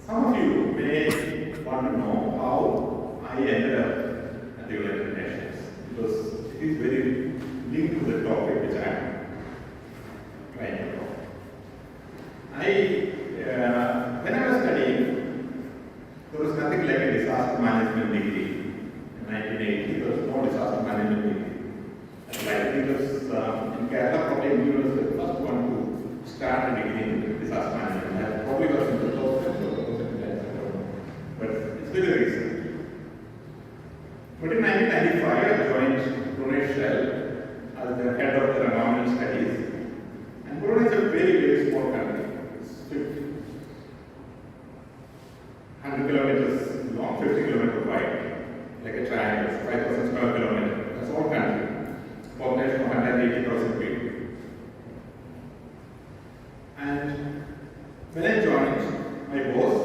Some of you may want to know how I ended up at the United Nations, because it is very linked to the topic which I am trying to talk. When I was studying, there was nothing like a disaster management degree. In 1980, there was no disaster management degree. And I think it was in Kerala, probably we was the first one to start a degree in disaster management. I probably was in the first one, but it's very recent. But in 1995, I joined Brunei Shell as the head of the environmental studies. And Brunei is a very, very small country. It's 100 kilometers long, 50 kilometers wide, like a triangle, 5,000 square kilometers. That's all country. Population of 180,000 people. And when I joined, my boss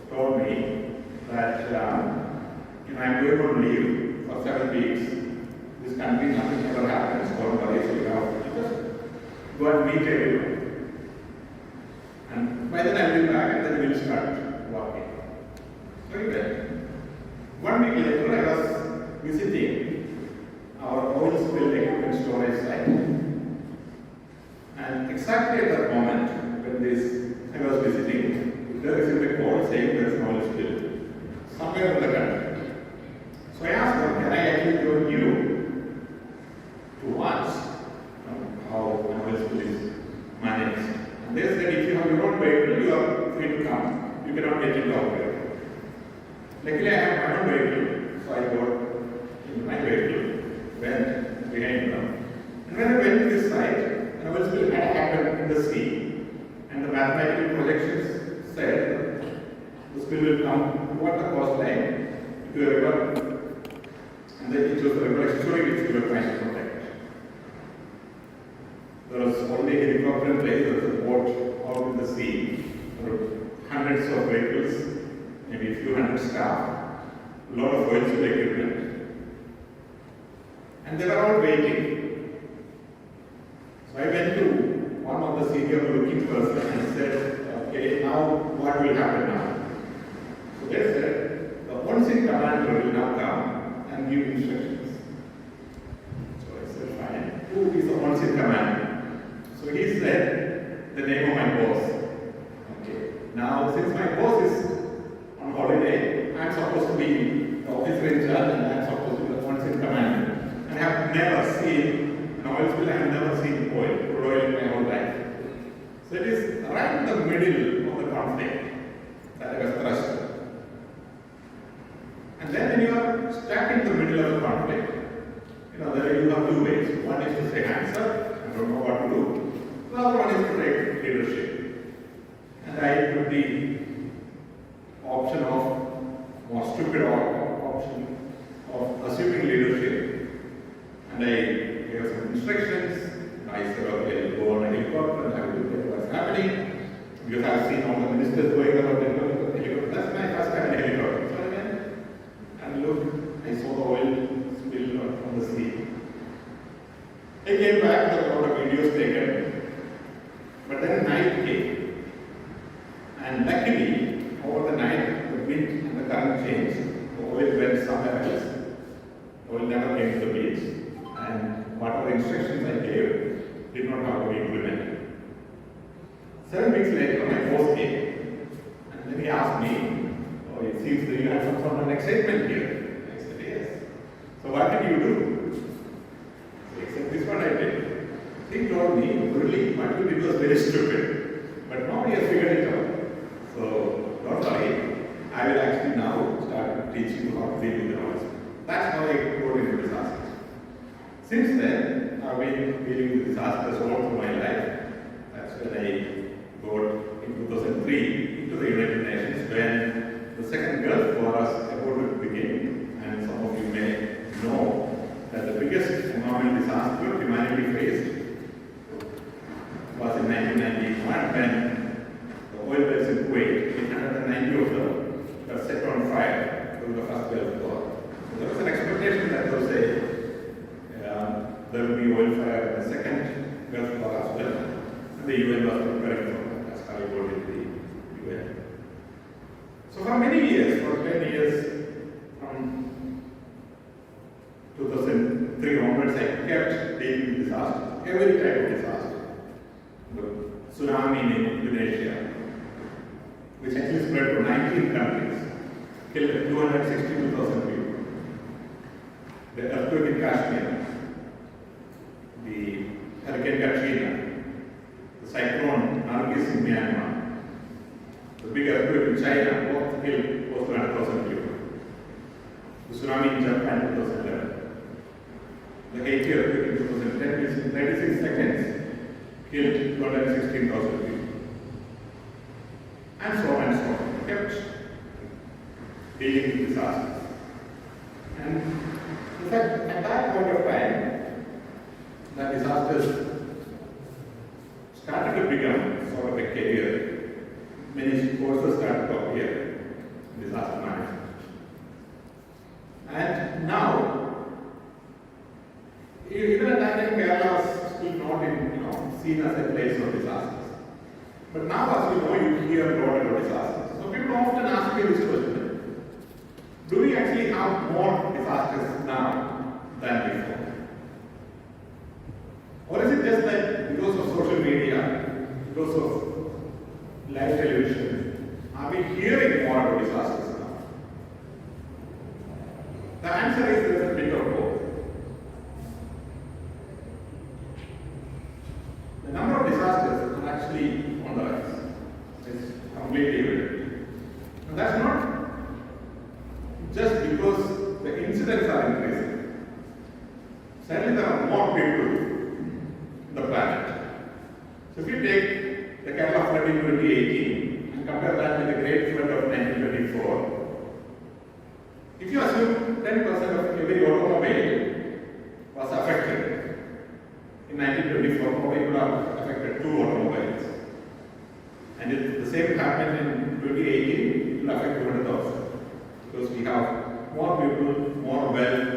told me that I'm going to leave for 7 weeks. This country, nothing ever happens. Don't worry, so you have to just go and meet everyone. And by then I'll be back and then we'll start working. So we went. 1 week later, I was visiting our oil spill equipment storage site. And exactly at that moment, when I was visiting, there is a call saying there is an oil spill somewhere in the country. So I asked them, can I actually join you to watch how an oil spill is managed? And they said, if you have your own vehicle, you are free to come. You cannot get into our vehicle. Luckily, I have my own vehicle, so I got into my vehicle, went behind them. And when I went to this site, an oil spill had happened in the sea, and the mathematical projections said the spill will come toward the coastline to a river. And then it was the river estuary which we were trying to protect. There was only a helicopter in place, there was a boat out in the sea. There were hundreds of vehicles, maybe a few hundred staff, a lot of oil spill equipment. And they were all waiting. So I went to one of the senior looking person and said, okay, now what will happen now? So they said, the on-scene commander will now come and give instructions. So I said, fine. Who is the on-scene commander? So he said the name of my boss. Okay. Now, since my boss is on holiday, I'm supposed to be the officer in charge and I'm supposed to be the on-scene commander. And I have never seen an oil spill, I have never seen crude oil in my whole life. So it is right in the middle of the conflict that I was thrust. And then when you are stuck in the middle of the conflict, there you have two ways. One is to say hands up, I don't know what to do. The other one is to take leadership. And I took the option of more stupid option of assuming leadership. And I gave some instructions. I said, okay, I'll go on a helicopter and have a look at what's happening. You have seen all the ministers going around in the helicopter. That's my first time in a helicopter. So I went and looked. I saw the oil spill on the sea. I came back, there were a lot of videos taken. But then night came. And luckily, over the night, the wind and the current changed. The oil went somewhere else. The oil never came to the beach. And whatever instructions I gave did not have to be implemented. 7 weeks later, my boss came. And then he asked me, oh, it seems that you have some sort of excitement here. I said, yes. So what did you do? So he said, this one I did. He told me, Muralee, what you did was very stupid. But nobody has figured it out. So don't worry. I will actually now start teaching you how to deal with the noise. That's how I got into disasters. Since then, I've been dealing with disasters all through my life. That's when I got in 2003 into the United Nations, when the second Gulf War was about to begin. And some of you may know that the biggest environmental disaster humanity faced was in 1991 when the oil wells in Kuwait, 890 of them, were set on fire during the first Gulf War. So there was an expectation that there was there will be oil fire in the second Gulf War as well. And the UN was preparing So for many years, for 10 years, from 2003 onwards, I kept dealing with disasters, every type of disaster. The tsunami in Indonesia, which actually spread to 19 countries, killed 262,000 people. The earthquake in Kashmir, the Hurricane Katrina, the cyclone Nargis in Myanmar, the big earthquake in China, both killed close to 100,000 people. The tsunami in Japan in 2011. The Haiti earthquake in 2010, which in 36 seconds killed 216,000 people. And so on and so on. Kept dealing with disasters. And in fact, at that point of time, the disasters started to become sort of a career. Many courses started to appear in disaster management. And now, even at that time, Kerala was still not seen as a place of disasters. But now, as you know, you hear a lot about disasters. So people often ask me this question: do we actually have more disasters now than before? Or is it just that because of social media, because of live television, are we hearing more about disasters now? The answer is there's a bit of both. The number of disasters are actually on the rise. It's completely evident. And that's not just because the incidents are increasing. Certainly there are more people on the planet. So if you take the Kerala flood in 2018 and compare that with the Great Flood of 1924, if you assume 10% of every automobile was affected, in 1924, probably would have affected 2 automobiles. And if the same happened in 2018, it will affect 200,000. Because we have more people, more wealth,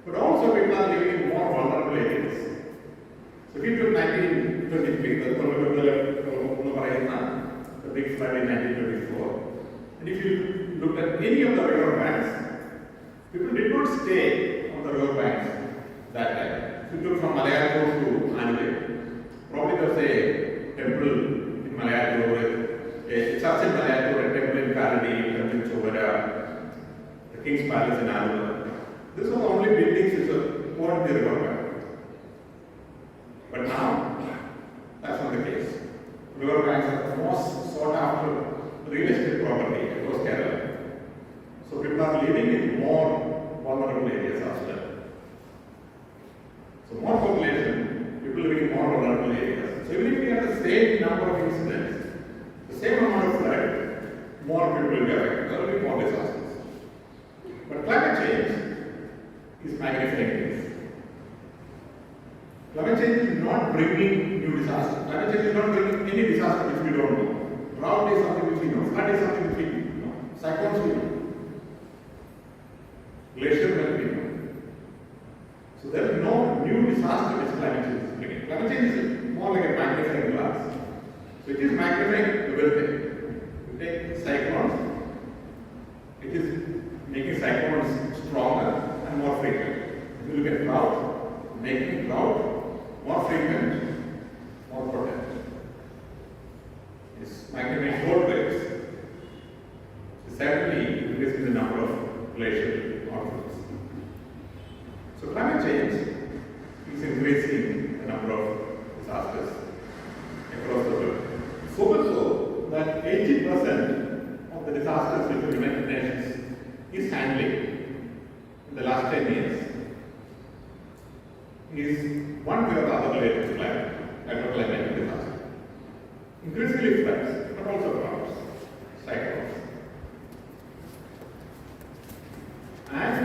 but also people are living in more vulnerable areas. So if you took 1923, the big flood in 1924, and if you looked at any of the river banks, people did not stay on the river banks that time. If you took from Malayapur to Anile, probably there was a temple in Malayapur, a church in Malayapur, a temple in Karadi, a temple in Chovara, the King's Palace in Alva. These are the only buildings which are on the river bank. But now, that's not the case. River banks are the most sought after real estate property across Kerala. So people are living in more vulnerable areas as well. So more population, people living in more vulnerable areas. So even if we have the same number of incidents, the same amount of flood, more people will be affected. There will be more disasters. But climate change is magnifying this. Climate change is not bringing new disasters. Climate change is not bringing any disaster which we don't know. Drought is something which we know. Flood is something which we know. Cyclones we know. Glacier melt we know. So there is no new disaster which climate change is bringing. Climate change is more like a magnifying glass. So it is magnifying everything. You take cyclones, it is making cyclones stronger and more frequent. If you look at drought, making drought more frequent, more potent. It's magnifying both ways. It's certainly increasing the number of glacial outflows. So climate change is increasing the number of disasters across the world. So much so that 80% of the disasters which the United Nations is handling in the last 10 years is one way or the other related to climate disaster. Increasingly floods, but also droughts, cyclones. And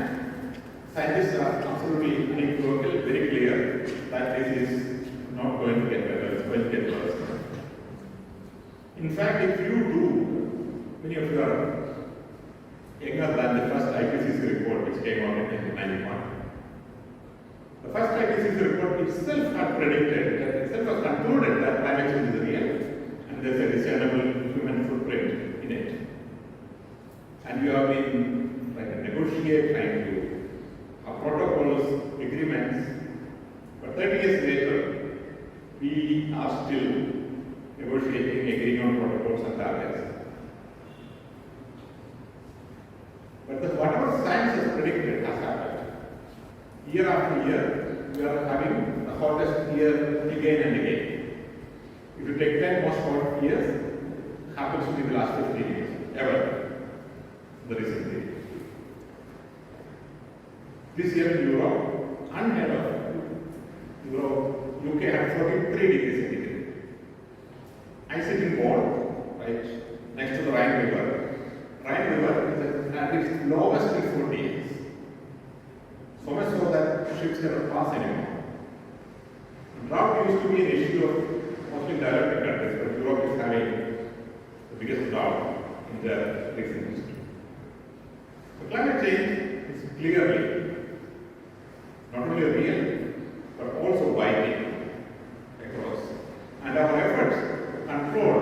scientists are absolutely unequivocal, very clear that this is not going to get better, it's going to get worse. In fact, if you do, many of you are younger than the first IPCC report which came out in 1991. The first IPCC report itself had predicted, that itself was concluded that climate change is real and there is a discernible human footprint in it. and we have been trying to negotiate, trying to have protocols, agreements, but 30 years later, we are still negotiating, agreeing on protocols and targets. But whatever science has predicted has happened. Year after year, we are having the hottest year again and again. If you take 10 most hot years, happens to be the last 15 years, ever, the recent period. This year in Europe, unheard of. Europe, UK had 43 degrees centigrade. I sit in Bonn, right next to the Rhine River. Rhine River is at its lowest in 40 years. So much so that ships cannot pass anymore. Drought used to be an issue of mostly developing countries, but Europe is having the biggest drought in the recent history. So climate change is clearly not only real, but also widely across. And our efforts to control,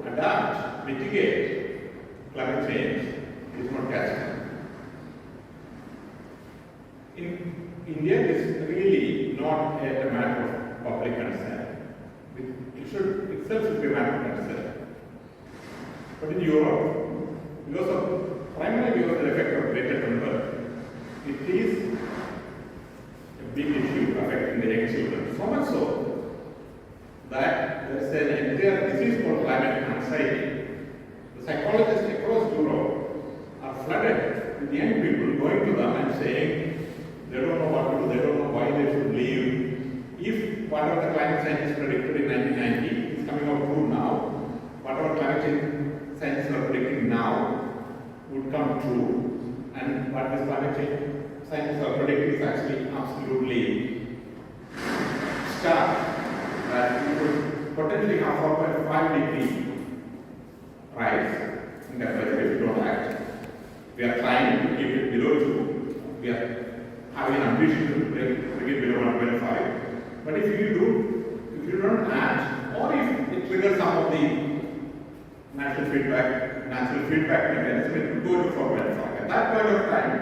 adapt, mitigate climate change is not catching up. In India, it is really not a matter of public concern. It should itself be a matter of concern. But in Europe, primarily because of the effect of Greta Thunberg, it is a big issue affecting the young children. So much so that there is an entire disease called climate anxiety. The psychologists across Europe are flooded with young people going to them and saying they don't know what to do, they don't know why they should leave. If whatever the climate scientists predicted in 1990 is coming out true now, whatever climate change scientists are predicting now would come true, and what this climate change scientists are predicting is actually absolutely stark, that we could potentially have 4.5 degree rise in temperature if we don't act. We are trying to keep it below 2. We are having an ambition to bring it below 1.5. But if you don't act, or if it triggers some of the natural feedback mechanism, it will go to 4.5. At that point of time,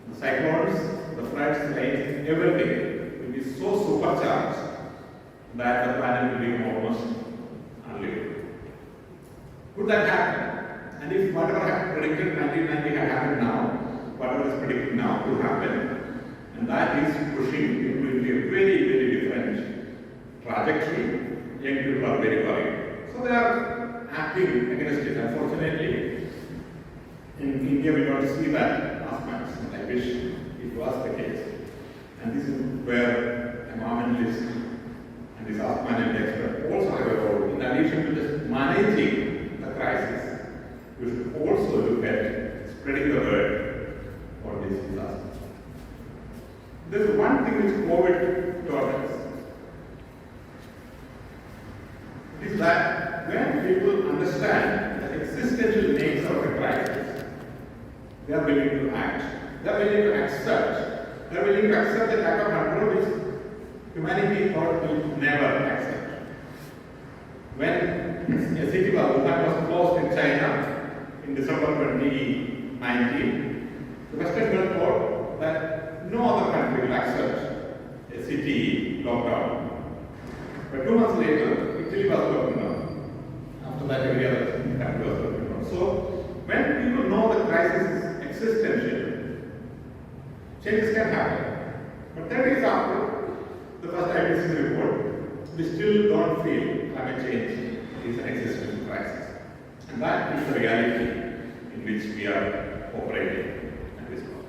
the cyclones, the floods, the rains, everything will be so supercharged that the planet will become almost unlivable. Could that happen? And if whatever happened predicted in 1990 had happened now, whatever is predicted now will happen, and that is pushing people into a very, very different trajectory. Young people are very worried. So they are acting against it. Unfortunately, in India we don't see that as much. I wish it was the case. And this is where environmentalists and disaster management experts also have a role. In addition to just managing the crisis, we should also look at spreading the word on this disaster. There's one thing which COVID taught us. It is that when people understand the existential nature of a crisis, they are willing to act. They are willing to accept. They are willing to accept the type of control which humanity thought will never accept. When a city was closed in China in December 2019, the Western world thought that no other country will accept a city lockdown. But 2 months later, Italy was locked down. After that, every other country was locked down. So, when people know the crisis is existential, changes can happen. But 10 days after the first IPCC report, we still don't feel climate change is an existential crisis. And that is the reality in which we are operating at this point.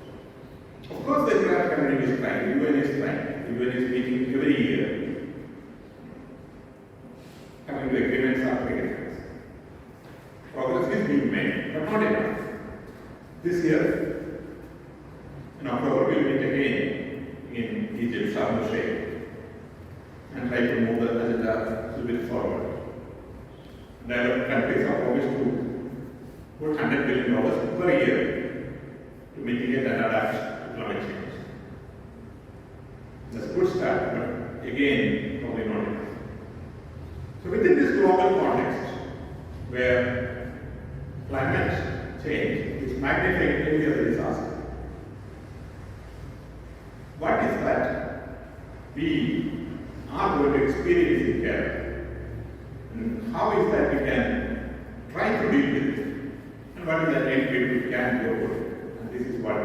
Of course, the international community is trying, the UN is trying, the UN is meeting every year, coming to agreements after agreements. Progress is being made, but not enough. This year, in October, we will meet again in Egypt, Sharm el-Sheikh, and try to move the agenda a little bit forward. Developed countries are promised to put $100 billion per year to mitigate and adapt to climate change. That's a good start, but again, probably not enough. So within this global context, where climate change, which magnifies every other disaster. What is that we are going to experience in Kerala? And how is that we can try to deal with it? And what is that end we can go for? And this is what I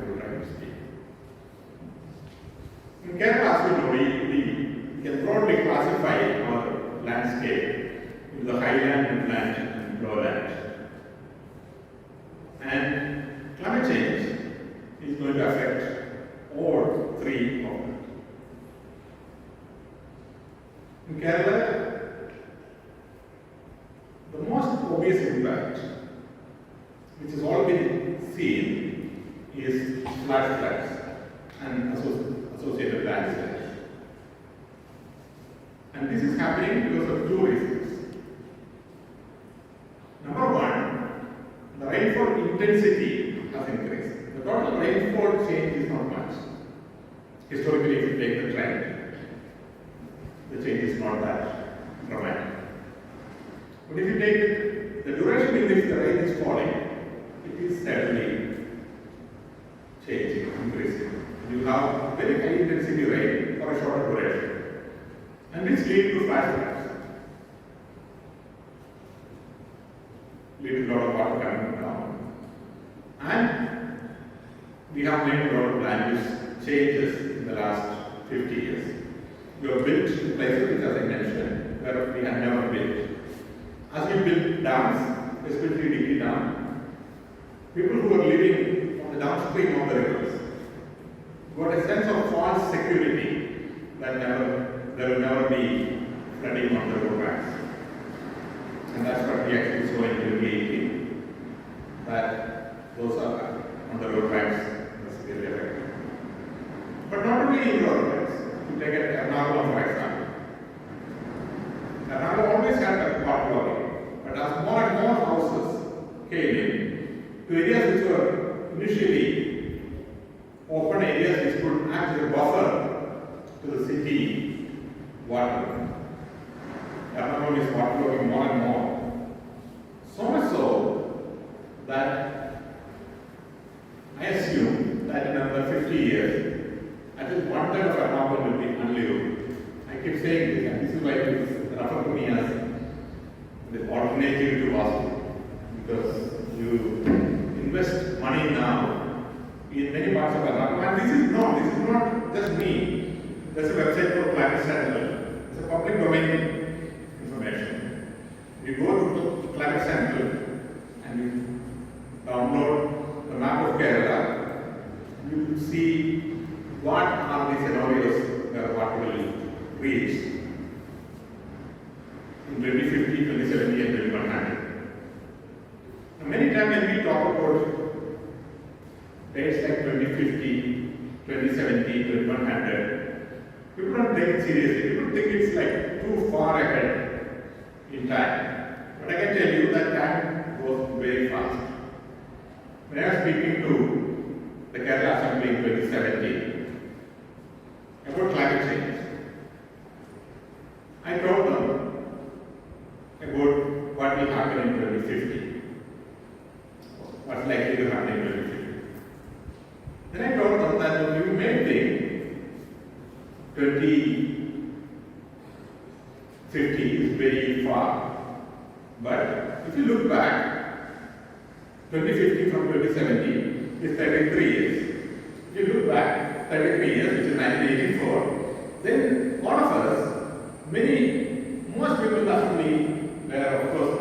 would try to speak. In Kerala, as you know, we can broadly classify our landscape into the highland, woodland, and lowland. And climate change is going to affect all three of them. In Kerala, the most obvious impact, which has already seen, is flash floods and associated landslides. And this is happening because of two reasons. Number one, the rainfall intensity has increased. The total rainfall change is not much. Historically, if you take the trend, the change is not that dramatic. But if you take the duration in which the rain is falling, it is steadily changing, increasing. You have very high intensity rain for a shorter duration, and this leads to flash floods. Lead to a lot of water coming down. And we have made a lot of land use changes in the last 50 years. We have built places which, as I mentioned, where we had never built. As we build dams, especially DP dam, people who are living on the downstream of the rivers got a sense of false security that there will never be flooding on the road banks. And that's what we actually saw in 2018, that those are on the road banks were severely affected. But not only in road banks. To take Ernakulam for example. Ernakulam always had a waterlogging, but as more and more houses came in to areas which were initially open areas which could act as a buffer to the city water. Ernakulam is waterlogging more and more. So much so that I assume that in another 50 years, at least one third of Ernakulam will be unlivable. I keep saying this, and this is why it is referred to me as the alternative to Vastu. Because you invest money now in many parts of Ernakulam, and this is not just me. There's a website called Climate Sentinel. It's a public domain information. You go to Climate Sentinel and you download the map of Kerala, you will see what are the scenarios where water will reach in 2050, 2070, and 2100. Now, many times when we talk about dates like 2050, 2070, 2100, people don't take it seriously. People think it's like too far ahead in time. But I can tell you that time goes very fast. When I was speaking to the Kerala Assembly in 2017, about climate change, I told them about what will happen in 2050, what's likely to happen in 2050. Then I told them that you may think 2050 is very far, but if you look back, 2050 from 2070 is 33 years. If you look back 33 years, which is 1984, then all of us, most people in the assembly were of course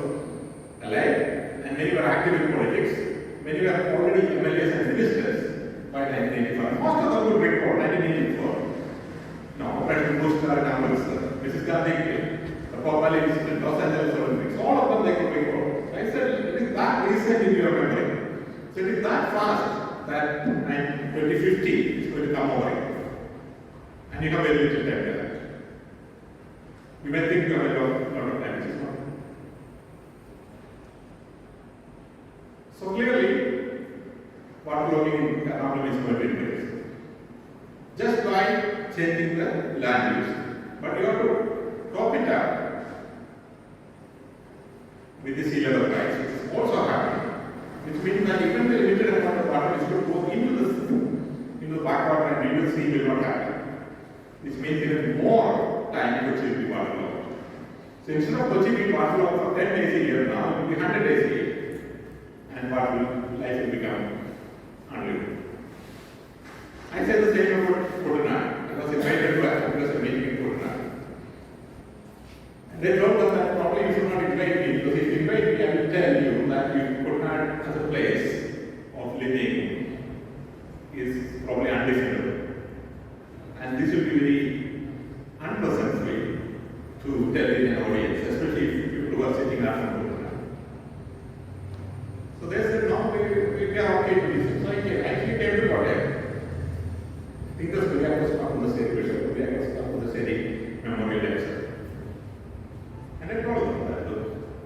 alive, and many were active in politics. Many were already MLAs and ministers by 1984. Most of them would recall 1984. No, Operation Booster and Amritsar, Mrs. Gandhi, the Bhopal incident, Los Angeles Olympics, all of them they could recall. So I said, it is that recent in your memory. So it is that fast that 2050 is going to come over here. And you have very little time for that. You may think you have a lot of time, which is not. So clearly, waterlogging in Ernakulam is going to increase. Just by changing the land use. But you have to top it up with the sea level rise, which is also happening. Which means will not happen. Which means even more time to achieve the water law. So instead of achieving water law for 10 days a year now, it will be 100 days a year. And life will become unlivable. I said the same about Kodana. I was invited to a meeting in Kodana. And they told them that probably you should not invite me, because if you invite me, I will tell you that Kodana as a place of living is probably undefendable. And this will be very unpleasant way to tell in an audience, especially if people who are sitting there from Kodana. So they said, no, we are okay to listen. So I actually came to Kottayam. I think the Kuryakos Kapundaseri Bishop, Kuryakos Kapundaseri Memorial Lecture. And I told them that,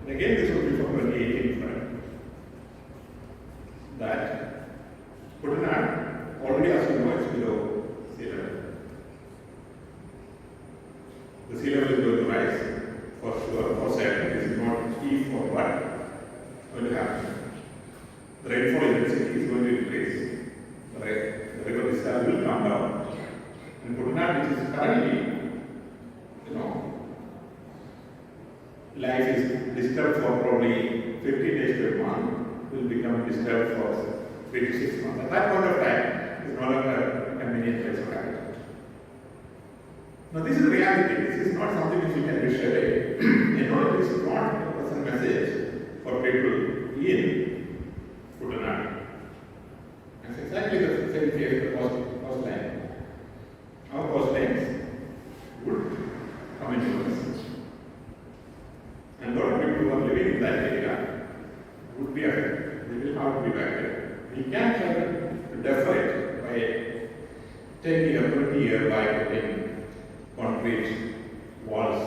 and again this was before 2018, that Kodana already, as you know, is below sea level. The sea level is going to rise, for sure, for certain. This is not if or what going to happen. The rainfall intensity is going to increase. The river discharge will come down. And Kodana, which is currently, life is disturbed for probably 15 days to a month, will become disturbed for 3 to 6 months. At that point of time, it is no longer a convenient place for habitat. Now, this is reality. This is not something which you can wish away. This is not a present message for people in Kodana. It's exactly the same case with the coastline. Our coastlines would come into us. And a lot of people who are living in that area would be affected. They will have to be affected. We can try to defer it by 10-year, 20-year by putting concrete walls.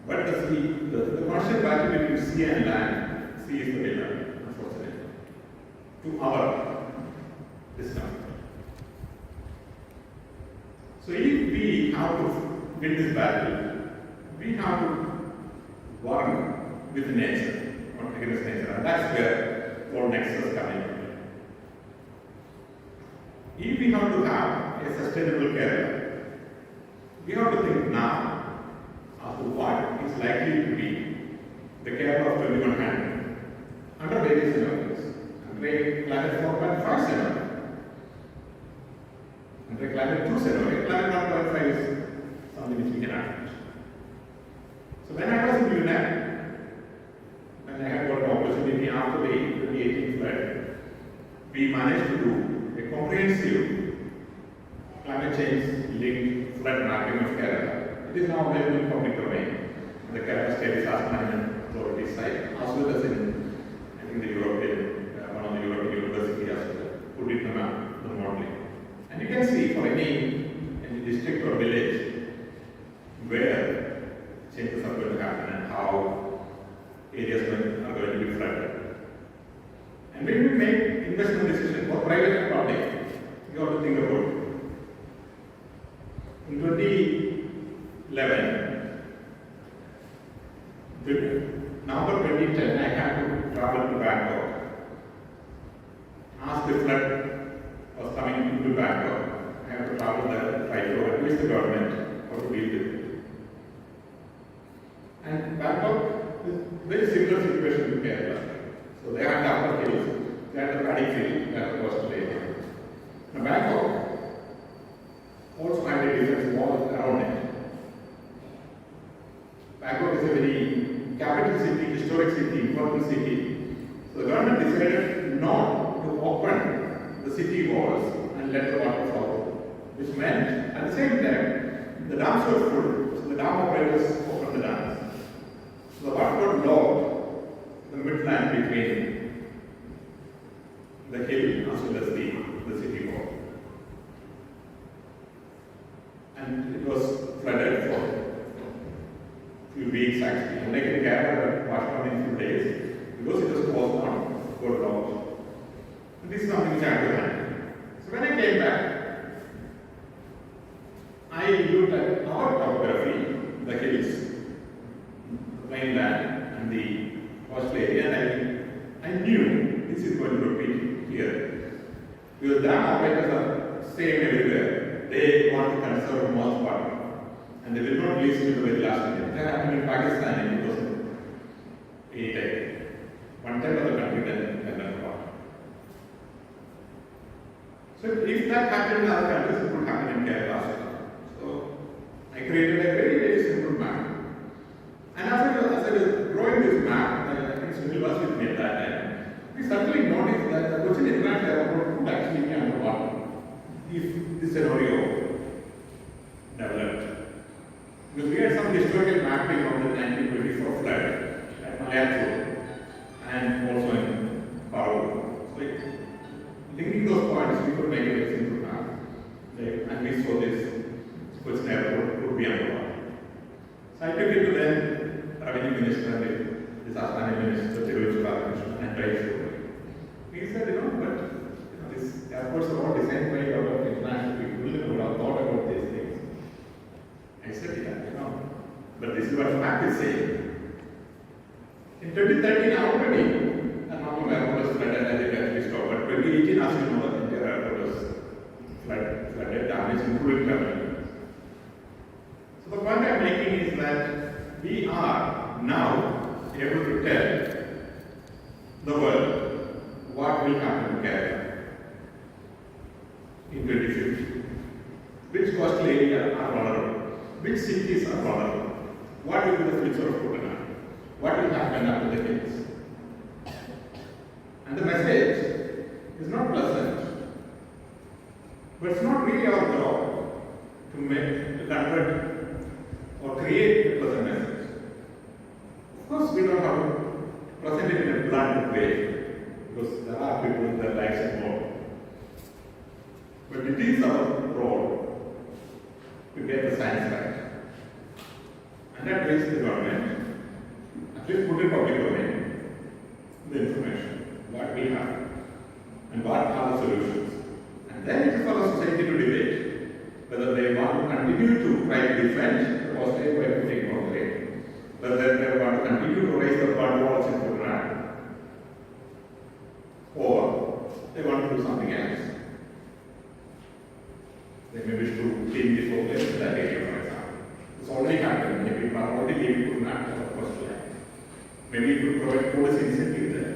But the constant battle between sea and land, sea is the villain, unfortunately, to our discomfort. So if we have to win this battle, we have to work with nature, not against nature, and that's where all nexus come in. If we have to have a sustainable Kerala, we have to think now as to what is likely to be the Kerala of 2100 under various scenarios. Under climate 4.5 scenario, under climate 2 scenario, climate 1.5 is something which we can act. So when I was in UNAM, when I had got an opportunity after the 2018 flood, we managed to do a comprehensive climate change linked flood mapping of Kerala. It is now available in public domain. The Kerala State Disaster Management Authority site, as well as in, I think, the European, one of the European universities as well, put it in the modeling. And you can see for any district or village where changes are going to happen and how areas are going to be flooded. And when we make investment decisions for private and public, you have to think about in 2011, November 2010, I had to travel to Bangkok. As the flood was coming into Bangkok, I had to travel there, try to advise the government how to deal with it. And Bangkok is a very similar situation to Kerala. So they had the upper hills, they had the paddy field, they had the coastal area. Now Bangkok also had a defense wall around it. Bangkok is a very capital city, historic city, important city. So the government decided not to open the city walls and let the water flow, which meant at the same time the dams were full, so the dam operators opened the dams. So the water got locked the midland between the hill as well as the city wall. And it was flooded for a few weeks actually. And like in Kerala, washed down in a few days because it was closed down, got locked. And this is something which I had to handle. So when I came back, I looked at our topography, the hills, the mainland, and the coastal area, and I knew this is going to repeat here. Because dam operators are same everywhere. They want to conserve most water. And they will not leave to the very last minute. That happened in Pakistan in 2008. One third of the country then ran water. So if that happened in other countries, it would happen in Kerala as well. So I created a very, very simple map. And as I was drawing this map, I think Sunil was with me at that time, we suddenly noticed that the Cochin International Airport could actually be underwater if this scenario developed. Because we had some historical mapping of the 1924 flood at Malayapur and also in Paru. So linking those points, we could make a very simple map. And we saw this Cochin Airport could be underwater. So I took it to the Revenue Minister and this Assam Minister, and tried to. He said, but these airports are all designed by a lot of international people who have thought about these things. I said, but this is what map is saying. In 2013, already, a normal airport was flooded and it actually stopped. But 2018, as you know, the entire airport was flooded, damaged, including terminals. So the point I'm making is that we are now able to tell the world what will happen in Kerala in 2050. Which coastal areas are vulnerable? Which cities are vulnerable? What will be the future of Kutanad? What will happen after the hills? And the message is not pleasant, but it's not really our job to convert or create a pleasant message. Of course, we don't have to present it in a blunt way, because there are people that like it more. But it is our role to get the science right. And that brings the government, at least put in public domain, the information, what we have, and what are the solutions. And then it is for the society to debate whether they want to continue to try to defend the coastal by putting concrete, whether they want to continue to raise the flood walls in Kutanad, or they want to do something else. They may wish to clean the focus in that area, for example. It's already happened. Maybe we are already leaving Kutanad as a coastal line. Maybe we could provide policy incentive there.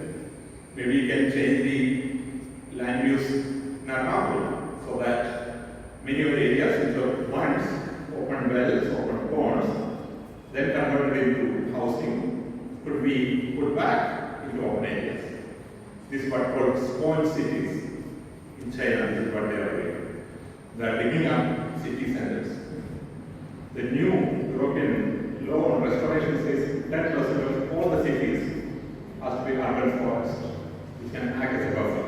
Maybe we can change the land use in Arnapur so that many of the areas which were once open wells, open ponds, then converted into housing, could be put back into open areas. This is what called sponge cities in China. This is what they are doing. They are digging up city centers. The new European law on restoration says 10% of all the cities has to be urban forest, which can act as a buffer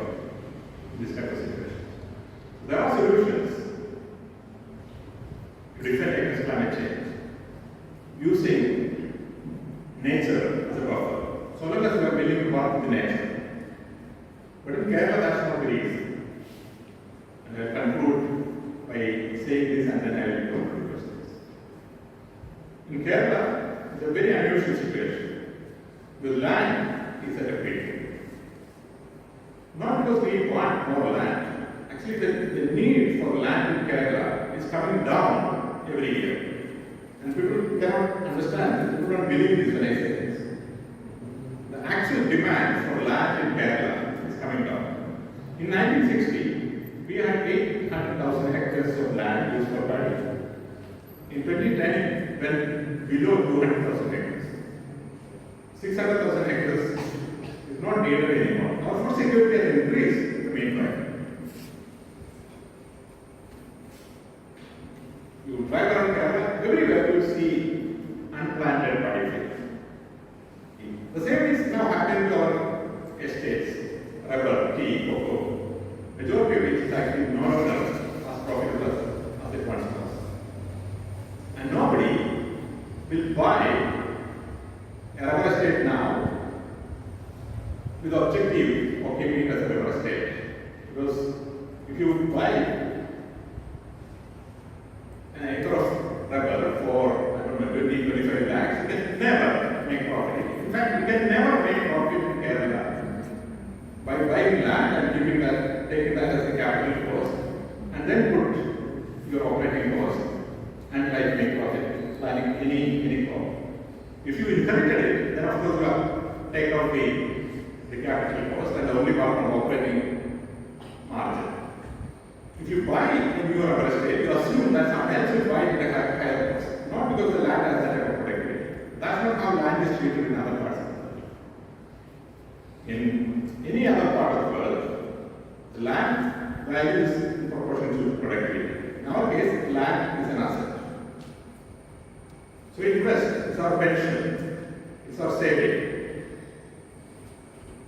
in this type of situation. There are solutions to defend against climate change using nature as a buffer. So long as we are willing to work with nature. But in Kerala, that's not very easy. And I'll conclude by saying this and then I will go to questions. In Kerala, it's a very unusual situation. The land is at a peak. Not because we want more land. Actually, the need for land in Kerala is coming down every year. And people cannot understand, people don't believe this when I say this. The actual demand for land in Kerala is coming down. In 1960, we had 800,000 hectares of land used for paddy. In 2010, it went below 200,000 hectares. 600,000 hectares is not needed anymore. Our food security has increased in the meanwhile. You drive around Kerala, everywhere you see unplanted paddy fields. The same is now happening to our estates, rubber, tea, cocoa, majority of which is actually no longer as profitable as it once was. And nobody will buy a rubber estate now with the objective of keeping it as a rubber estate. Because if you buy an acre of rubber for, I don't know, 20-25 lakhs, you can never make profit. In fact, you can never make profit in Kerala by buying land and taking that as a capital cost and then put your operating cost and like make profit, planning any problem. If you inherited it, then of course you have take out the capital cost and only part of operating margin. If you buy a new real estate, you assume that someone else will buy it at a higher cost, not because the land has that type of productivity. That's not how land is treated in other parts of the world. In any other part of the world, the land value is in proportion to productivity. In our case, land is an asset. So we invest, it's our pension, it's our saving.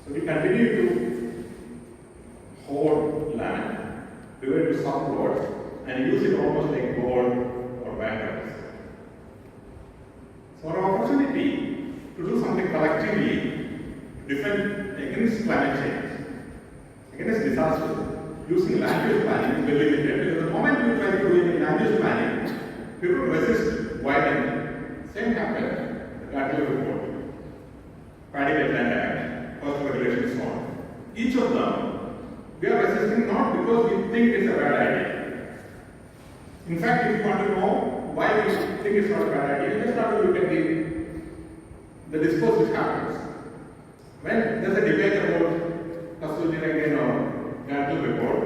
So we continue to hoard land, divide it to some plots, and use it almost like gold or bankers. So our opportunity to do something collectively, defend against climate change, against disaster, using land use planning is very limited. Because the moment you try to do it in land use planning, people resist violently. Same happened, the Cattle Report, Paddy Wetland Act, Coastal Regulation, so on. Each of them, we are resisting not because we think it's a bad idea. In fact, if you want to know why we think it's not a bad idea, you just have to look at the discourse which happens. When there's a debate about Kasturi Rangan or Cattle Report,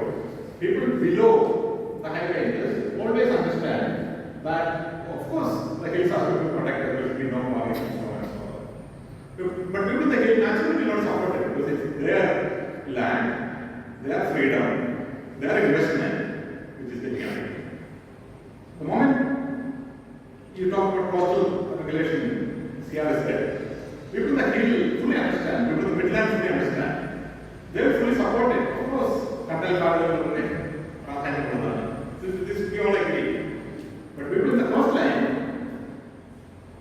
people below the high ranges always understand that of course, the hills are to be protected, there will be no farming and so on and so on. But people in the hill naturally will not support it because it's their land, their freedom, their investment, which is the reality. The moment you talk about coastal regulation, CRS said, people in the hill fully understand, people in the midlands fully understand. They will fully support it. Of course, Katal Garden, this we all agree. But people in the coastline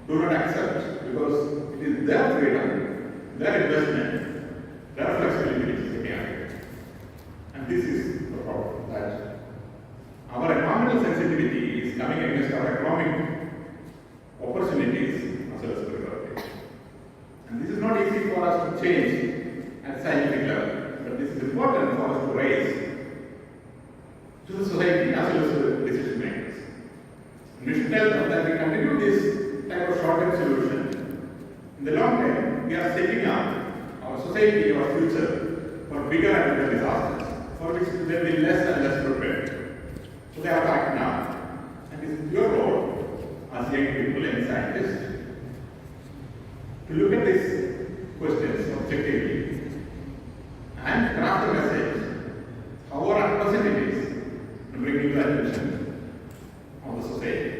do not accept because it is their freedom, their investment, their flexibility which is the reality. And this is the problem, that our environmental sensitivity is coming against our economic opportunities as well as priorities. And this is not easy for us to change at scientific level, but this is important for us to raise to the society as well as to the decision makers. We should tell them that we continue this type of short-term solution. In the long term, we are setting up our society, our future for bigger and bigger disasters, for which we will be less and less prepared. So they have to act now. And it is your role as young people and scientists to look at these questions objectively and craft a message, however unpleasant it is, to bring you the attention of the society.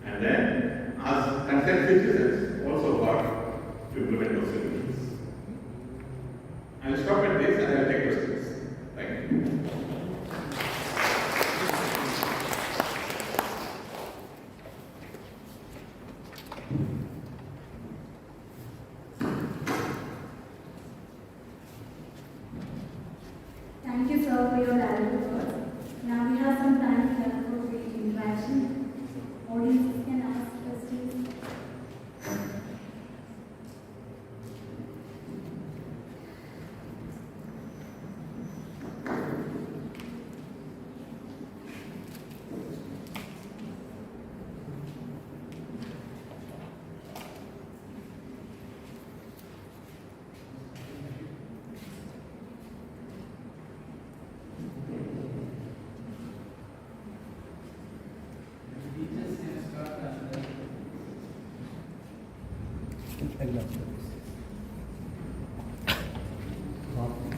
And then, as concerned citizens, also work to implement those solutions. I will stop at this and I will take questions. Thank you. Thank you, sir, for your valuable words. Now we have some time here for the interaction. Audiences can ask questions.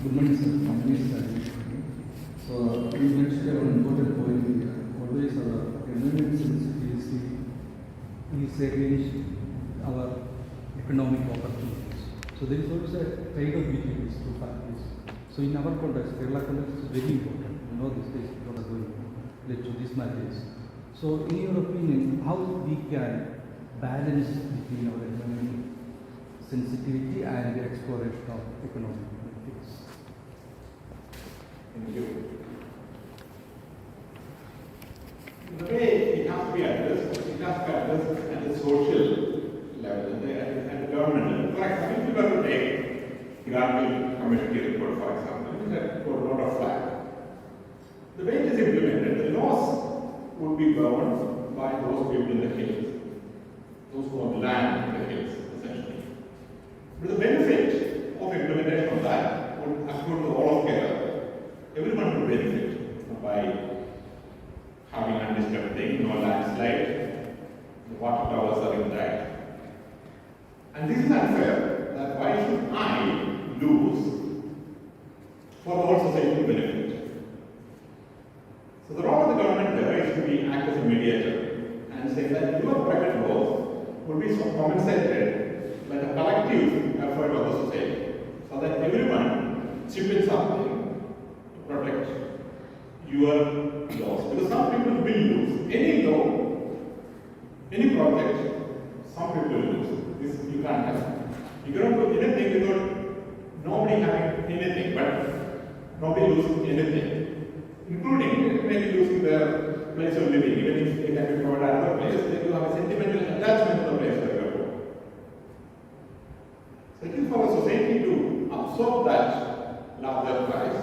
Good morning, sir. My name is Rajesh. So, you mentioned an important point here. Always environment sensitivity is against our economic opportunities. So, there is also a trade-off between these two factors. So, in our context, Kerala context is very important. You know, this is what is going led to these matters. So, in your opinion, how we can balance between our environmental sensitivity and the exploration of economic benefits? Thank you. In a way, it has to be addressed. It has to be addressed at the social level, at the government level. For example, if you were to take the Garfield Community Report, for example, it has got a lot of flack. the way it is implemented, the laws would be governed by those people in the hills, those who have land in the hills, essentially. But the benefit of implementation of that would accrue to all of Kerala. Everyone would benefit by having undisturbed thing, no landslide, the water towers are intact. And this is unfair, that why should I lose for the whole society to benefit? So the role of the government there is to be act as a mediator and say that your private laws would be so compensated like a collective effort of the society, so that everyone chip in something to protect your laws. Because some people will lose any law, any project, some people will lose. This you can't have. You cannot do anything without nobody having anything, but nobody losing anything, including maybe losing their place of living. Even if they can be provided another place, they do have a sentimental attachment to the place where they go. So it is for a society to absorb that larger price,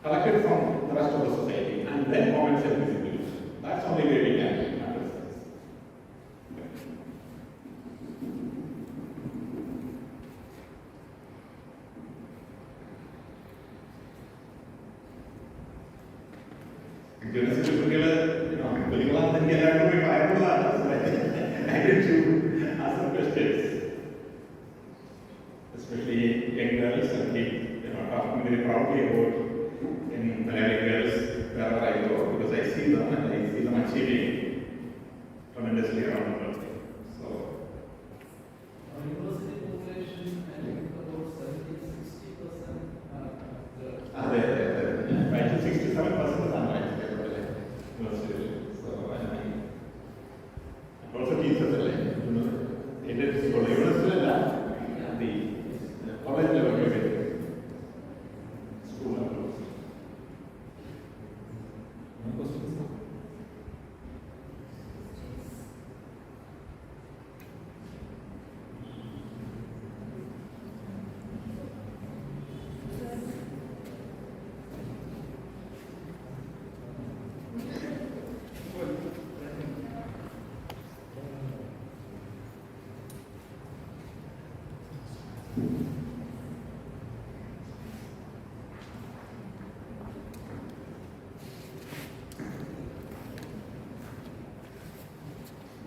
collected from the rest of the society, and then compensate visibly. That's only way we can address this. I get to ask some questions, especially young girls and kids, talking very proudly about in Malayali girls wherever I go, because I see them and I see them achieving tremendously around the world. So, University population, I think about 70-60% are there, right? 67% is unright. So, I also teach at the Indian school, university and the college level school level. No questions?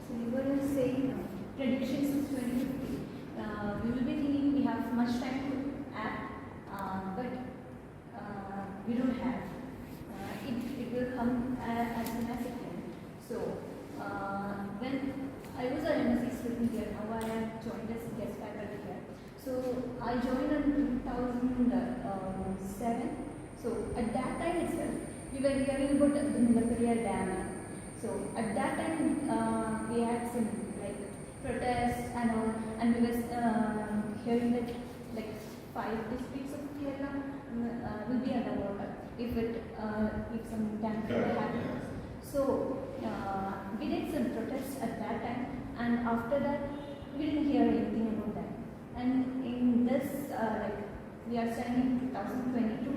So we were saying predictions of 2050. We will be thinking we have much time to act, but we don't have. It will come as soon as it can. So when I was an MSc student here, now I have joined as guest faculty here. So I joined in 2007. So at that time itself, we were hearing about the Muralee Dam. So at that time, we had some like protests and all, and we were hearing that like 5 districts of Kerala will be underwater if some dam happens. So we did some protests at that time, and after that, we didn't hear anything about that. And in this, we are standing in 2022,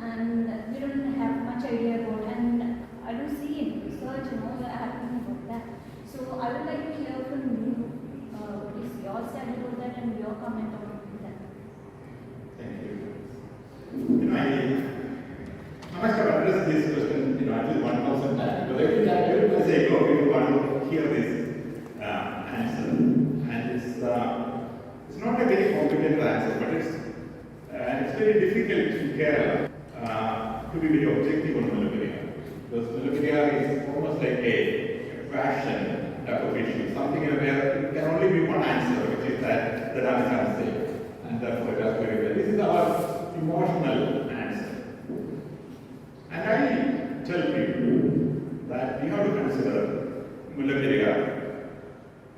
and we don't have much idea about, and I don't see any research and all happening about that. So I would like to hear from you, what is your stand about that and your comment on that. Thank you. I must have addressed this question, at least 1,000 times, because every place I go, people want to hear this answer. And it's not a very complicated answer, but it's very difficult in Kerala to be very objective on Muralee. Because Muralee is almost like a fashion type of issue, something where it can only be one answer, which is that the dam is unsafe, and therefore it has to be very. This is our emotional answer. And I tell people that we have to consider Muralee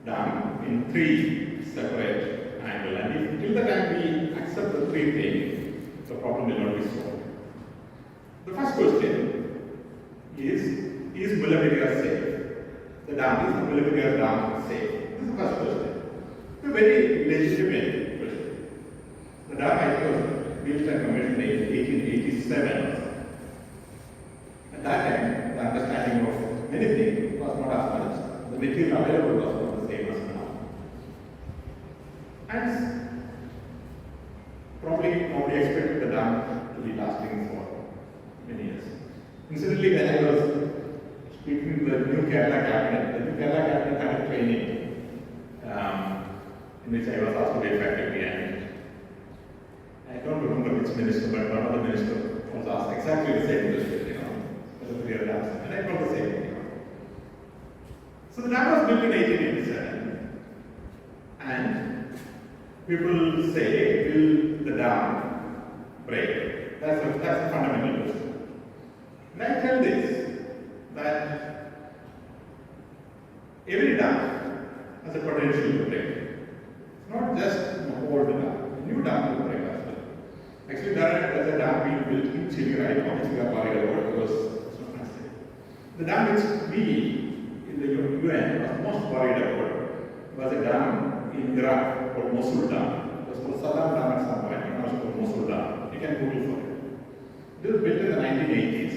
Dam in 3 separate angles. And if till the time we accept the 3 things, the problem will not be solved. The first question is Muralee safe? The dam, is the Muralee Dam safe? This is the first question. It's a very legitimate question. The dam, I was built and commissioned in 1887. that time, the understanding of many things was not as much. The material available was not the same as now. And probably nobody expected the dam to be lasting for many years. Incidentally, when I was speaking to the new Kerala cabinet had a training in which I was asked to be effectively, and I don't remember which minister, but one of the ministers was asked exactly the same question, for the 3 dams, and I told the same thing. So the dam was built in 1887, and people say, will the dam break? That's a fundamental question. And I tell this, that every dam has a potential to break. It's not just an old dam, a new dam will break as well. Actually, there's a dam being built in Chile right now, which we are worried about because it's not massive. The dam which we in the UN was most worried about was a dam in Iraq called Mosul Dam. It was called Saddam Dam at some point, and also called Mosul Dam. You can Google for it. It was built in the 1980s.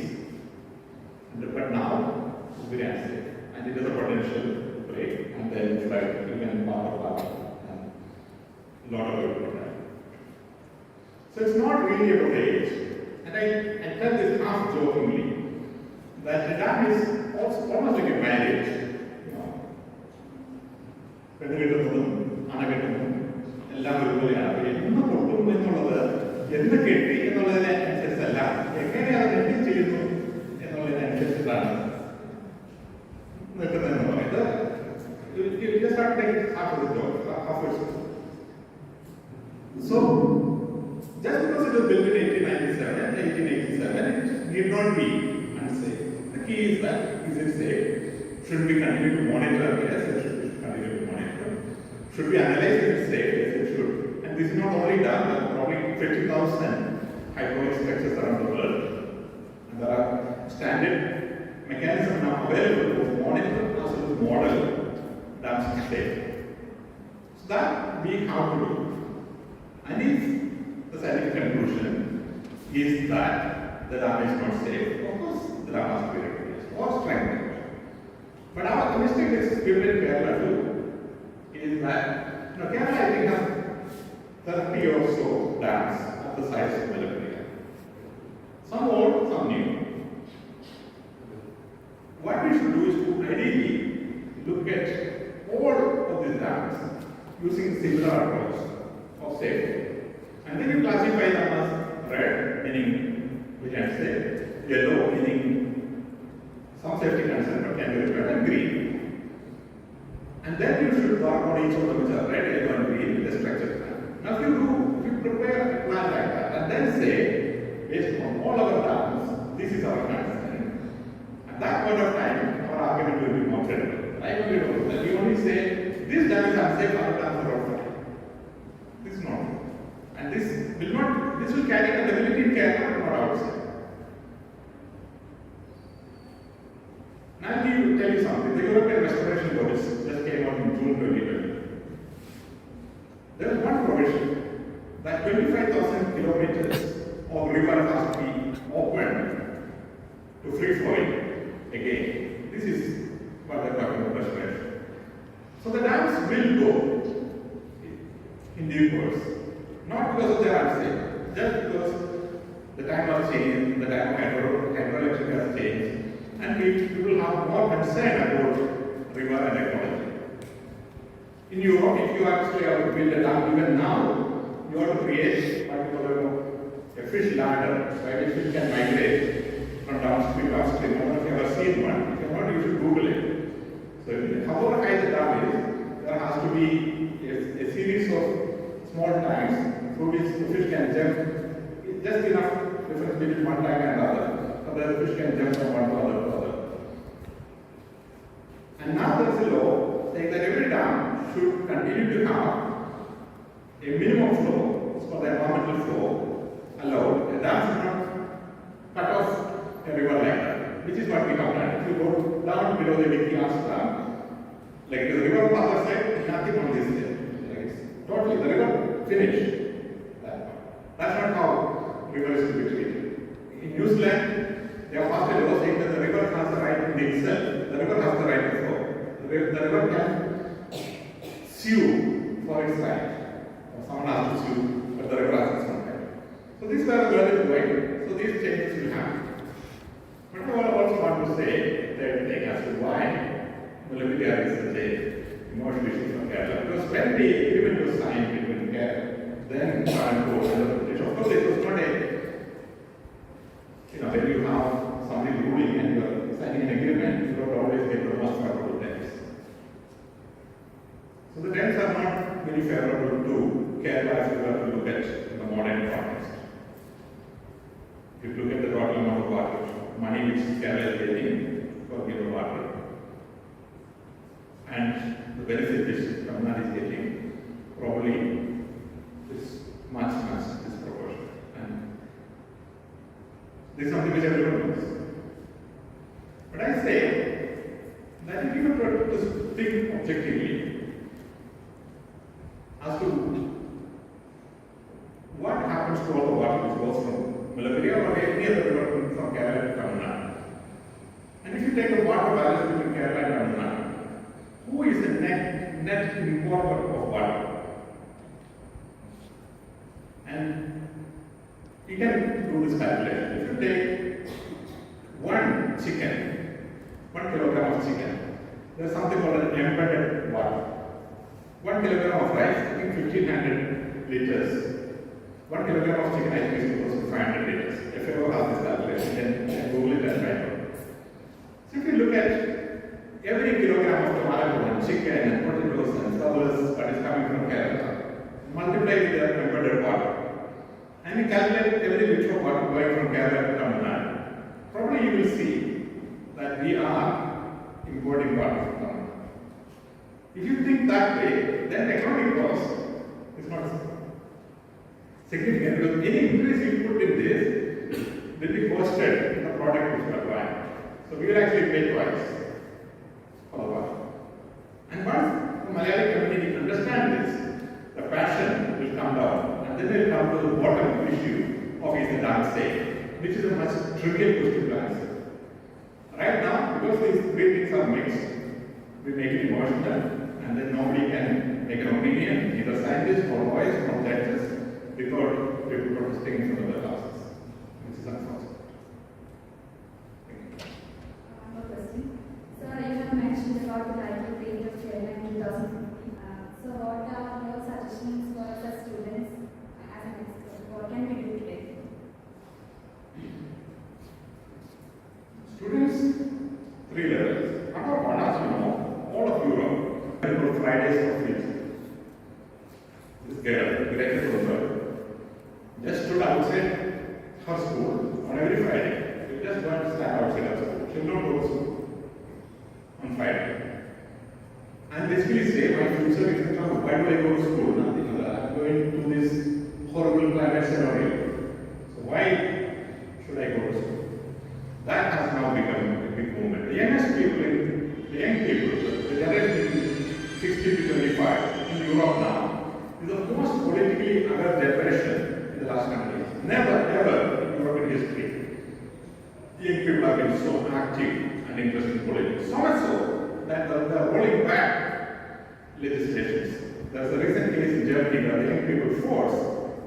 But now, it's very unsafe. And it has a potential to break, and then flood, even power, and a lot of it would happen. So it's not really about age. And I tell this half jokingly, that the dam is also almost like a marriage. പെണ്ണുകെട്ടുന്നതും അണകെട്ടുന്നതും എല്ലാം ഒരുപോലെയാണ്. അപ്പോൾ എന്ന് പൊട്ടും എന്നുള്ളത് എന്ന് കെട്ടി എന്നുള്ളതിനെ അനുസരിച്ചല്ല, എങ്ങനെ അത് കെട്ടി ചെയ്യുന്നു എന്നുള്ളതിനനുസരിച്ചിട്ടാണ് നിൽക്കുന്നതെന്ന് പറയുന്നത്. So, just because it was built in 1887, it need not be unsafe. The key is that, is it safe? Should we continue to monitor? Yes, it should continue to monitor. Should we analyze if it's safe? Yes, it should. And this is not only done, there are probably 50,000 hydraulic structures around the world. And there are standard mechanisms now available to monitor as well as model dams are safe. So that we have to do. And if the scientific conclusion is that the dam is not safe, of course the dam has to be replaced or strengthened. But our mistake is given in Kerala too, is that Kerala I think has 30 or so dams of the size of Muralee. Some old, some new. What we should do is to ideally look at all of these dams using similar approach of safety. And then you classify them as red, meaning we can say yellow, meaning some safety concern but can be repaired, and green. And then you should work on each of them which are red, yellow, and green with a structured plan. Now if you prepare a plan like that and then say, based on all our dams, this is our concern. At that point of time, our argument will be more credible. Like we do that, we only say, this dam is unsafe, other dams are okay. This is not. And this will carry credibility in Kerala, but not outside. Now let me tell you something. The European Restoration Bodies just came out in June 2020. There is one provision that 25,000 kilometers of river has to be opened to free flowing again. This is what they are talking about restoration. So the dams will go in due course. Not because of their unsafe, just because the time has changed, the time of hydroelectric has changed, and people have more concern about river and ecology. In Europe, if you actually have to build a dam even now, you have to create what we call a fish ladder, by which fish can migrate from downstream to upstream. I don't know if you have ever seen one. If you have not, you should Google it. So however high the dam is, there has to be a series of small tanks through which the fish can jump. It's just enough difference between one tank and the other, so that the fish can jump from one to other. And now there is a law saying that every dam should continue to have a minimum flow, it's called the environmental flow, allowed. The dam should not cut off a river like that, which is what we have done. If you go down below the Vikians dam, like the river on the other side, nothing on this side. Totally, the river finished. That's not how river is to be treated. In New Zealand, They are first was saying that the river has the right in itself. The river has the right to flow. The river can sue for its right. Or someone has to sue, but the river has its own right. So this is where the world is going. So these changes will happen. But I also want to say that thing as to why Muralee is such a emotional issue from Kerala. Because when the agreement was signed between Kerala, then Transport and the British, of course it was not a, when you have somebody ruling and you are signing an agreement, you don't always get the most favorable terms. So the terms are not very favorable to Kerala as we have to look at in the modern context. If you look at the total amount of water, money which Kerala is getting for given water, and the benefit which Tamil Nadu is getting, probably is much disproportionate. And this is something which everyone knows. But I say that if you were to think objectively as to what happens to all the water which goes from Muralee or any other river from Kerala to Tamil Nadu, and if you take the water balance between Kerala and Tamil Nadu, who is the net importer of water? And you can do this calculation. If you take one kilogram of chicken, there is something called an embedded water. 1 kilogram of rice, I think 1500 liters. 1 kilogram of chicken, I think is equals to 500 liters. If you ever have this calculation, then Google it and find out. So if you look at every kilogram of tomato and chicken and potatoes and flowers that is coming from Kerala, multiply with the embedded water, and you calculate every liter of water going from Kerala to Tamil Nadu, probably you will see that we are importing water from Tamil Nadu. If you think that way, then the economic cost is not significant, because any increase you put in this will be costed in the product which you are buying. So we will actually pay twice for the water. And once the Malayali community understand this, the passion will come down, and then they will come to the bottom issue of is the dam safe, which is a much trivial question to answer. Right now, because these three things are mixed, we make it emotional, and then nobody can make an opinion, either scientists or lawyers or judges, without people protesting in front of the classes, which is unfortunate. Thank you. No question. Sir, you have mentioned about the library page of Kerala in 2015. So what are your suggestions for the students as an expert? What can we do today? Students, 3 levels. Number one, as you know, all of Europe, for Fridays for future. This girl, Greater Roosevelt, just stood outside her school on every Friday. She just went to stand outside her school. She will not go to school on Friday. And basically say, my future is not, why do I go to school? Nothing other. I am going to this horrible climate scenario. So why should I go to school? That has now become a big movement. The youngest people, the young people, the generation 60 to 25 in Europe now, is the most politically aware generation in the last 100 years. Never, ever in European history, young people have been so active and interested in politics. So much so that they are rolling back legislations. There's a recent case in Germany where the young people forced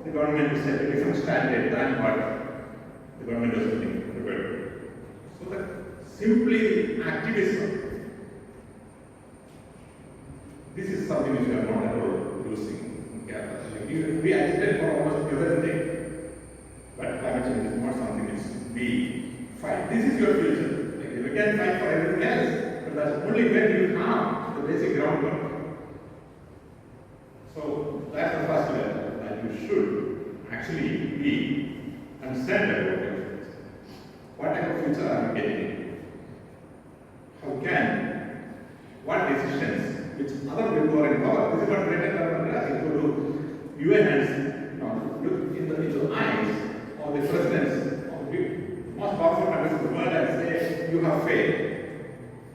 the government to set a different standard than what the government was prepared. So that simply activism, this is something which we are not at all using in Kerala. We agitate for almost everything, but climate change is not something which we fight. This is your future. Like, we can fight for everything else, but that's only when you have the basic groundwork. So that's the first level, that you should actually be understand about your future. What type of future are you getting? How can, what decisions which other people are in power, this is what Greta Thunberg does. If you do UN hands, look into the eyes of the presidents of the most powerful countries of the world and say, you have failed.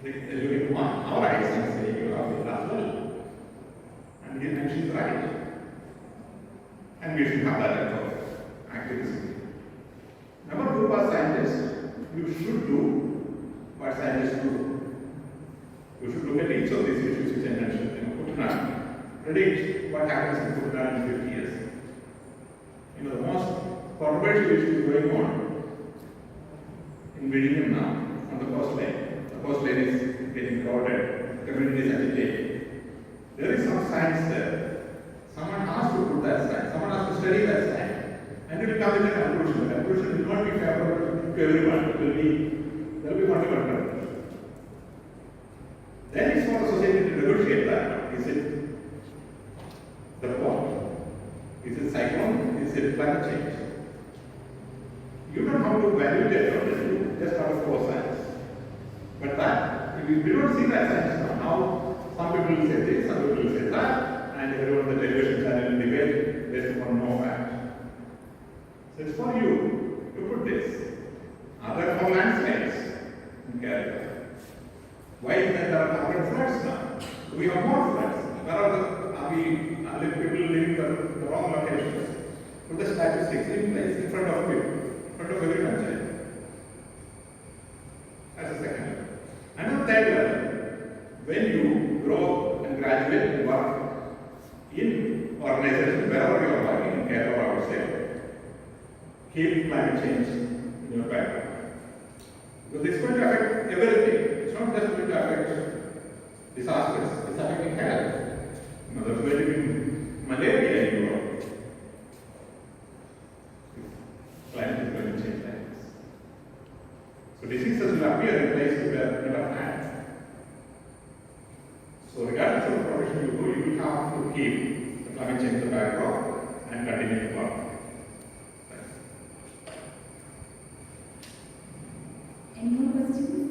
They look into our eyes and say, you have failed as well. And she's right. And we should have that kind of activism. Number 2, as scientists, you scientists do. We should look at each of these issues which I mentioned. Kuttana, predict what happens in Kuttana in 50 years. The most controversial issue going on in Virginia now on the coastline. The coastline is getting crowded, communities agitated. There is some science there. Someone has to put that science, someone has to study that science, and it will come with a conclusion. The conclusion will not be favorable to everyone. There will be multiple conclusions. Then it's for the society to negotiate that. Is it the what? Is it cyclone? Is it climate change? You don't have to validate it, you just have to follow science. But that, we don't see that science now. Now, some people will say this, some people will say that, and everyone on the television channel will debate based upon no fact. So it's for you to put this. Are there more landslides in Kerala? Why is that there are different floods now? We have more floods. Where are people living the wrong locations? Put the statistics in place in front of people, in front of every country. That's the second level. And the third level, when you grow and graduate and work in organizations, wherever you are working, in Kerala or outside, keep climate change in your background. Because it's going to affect everything. It's not just going to affect disasters, it's affecting health. There's going to be malaria in Europe. Climate is going to change like this. So diseases will appear in places where never had. So regardless of the profession you do, you will have to keep the climate change in the background and continue to work. Any more questions?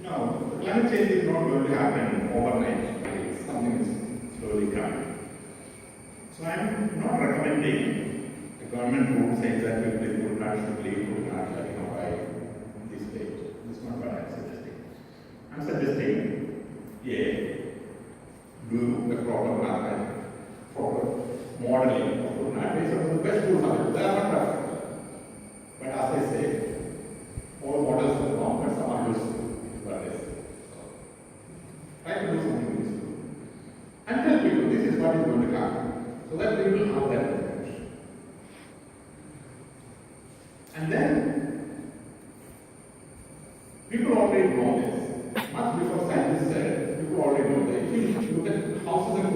No, climate change is not going to happen overnight. It's something that's slowly coming. So I'm not recommending the government rule saying that people would not should leave, would not by this date. This is not what I'm suggesting. I'm suggesting, do the proper mathematics, proper modeling of would not based on the best tools available. They are not perfect. But as I say, all models are wrong, but some are useful. Try to do something useful. And tell people this is what is going to happen, so that they will have that information. And then, people already know this. Much before scientists said, people already know that. If you look at houses in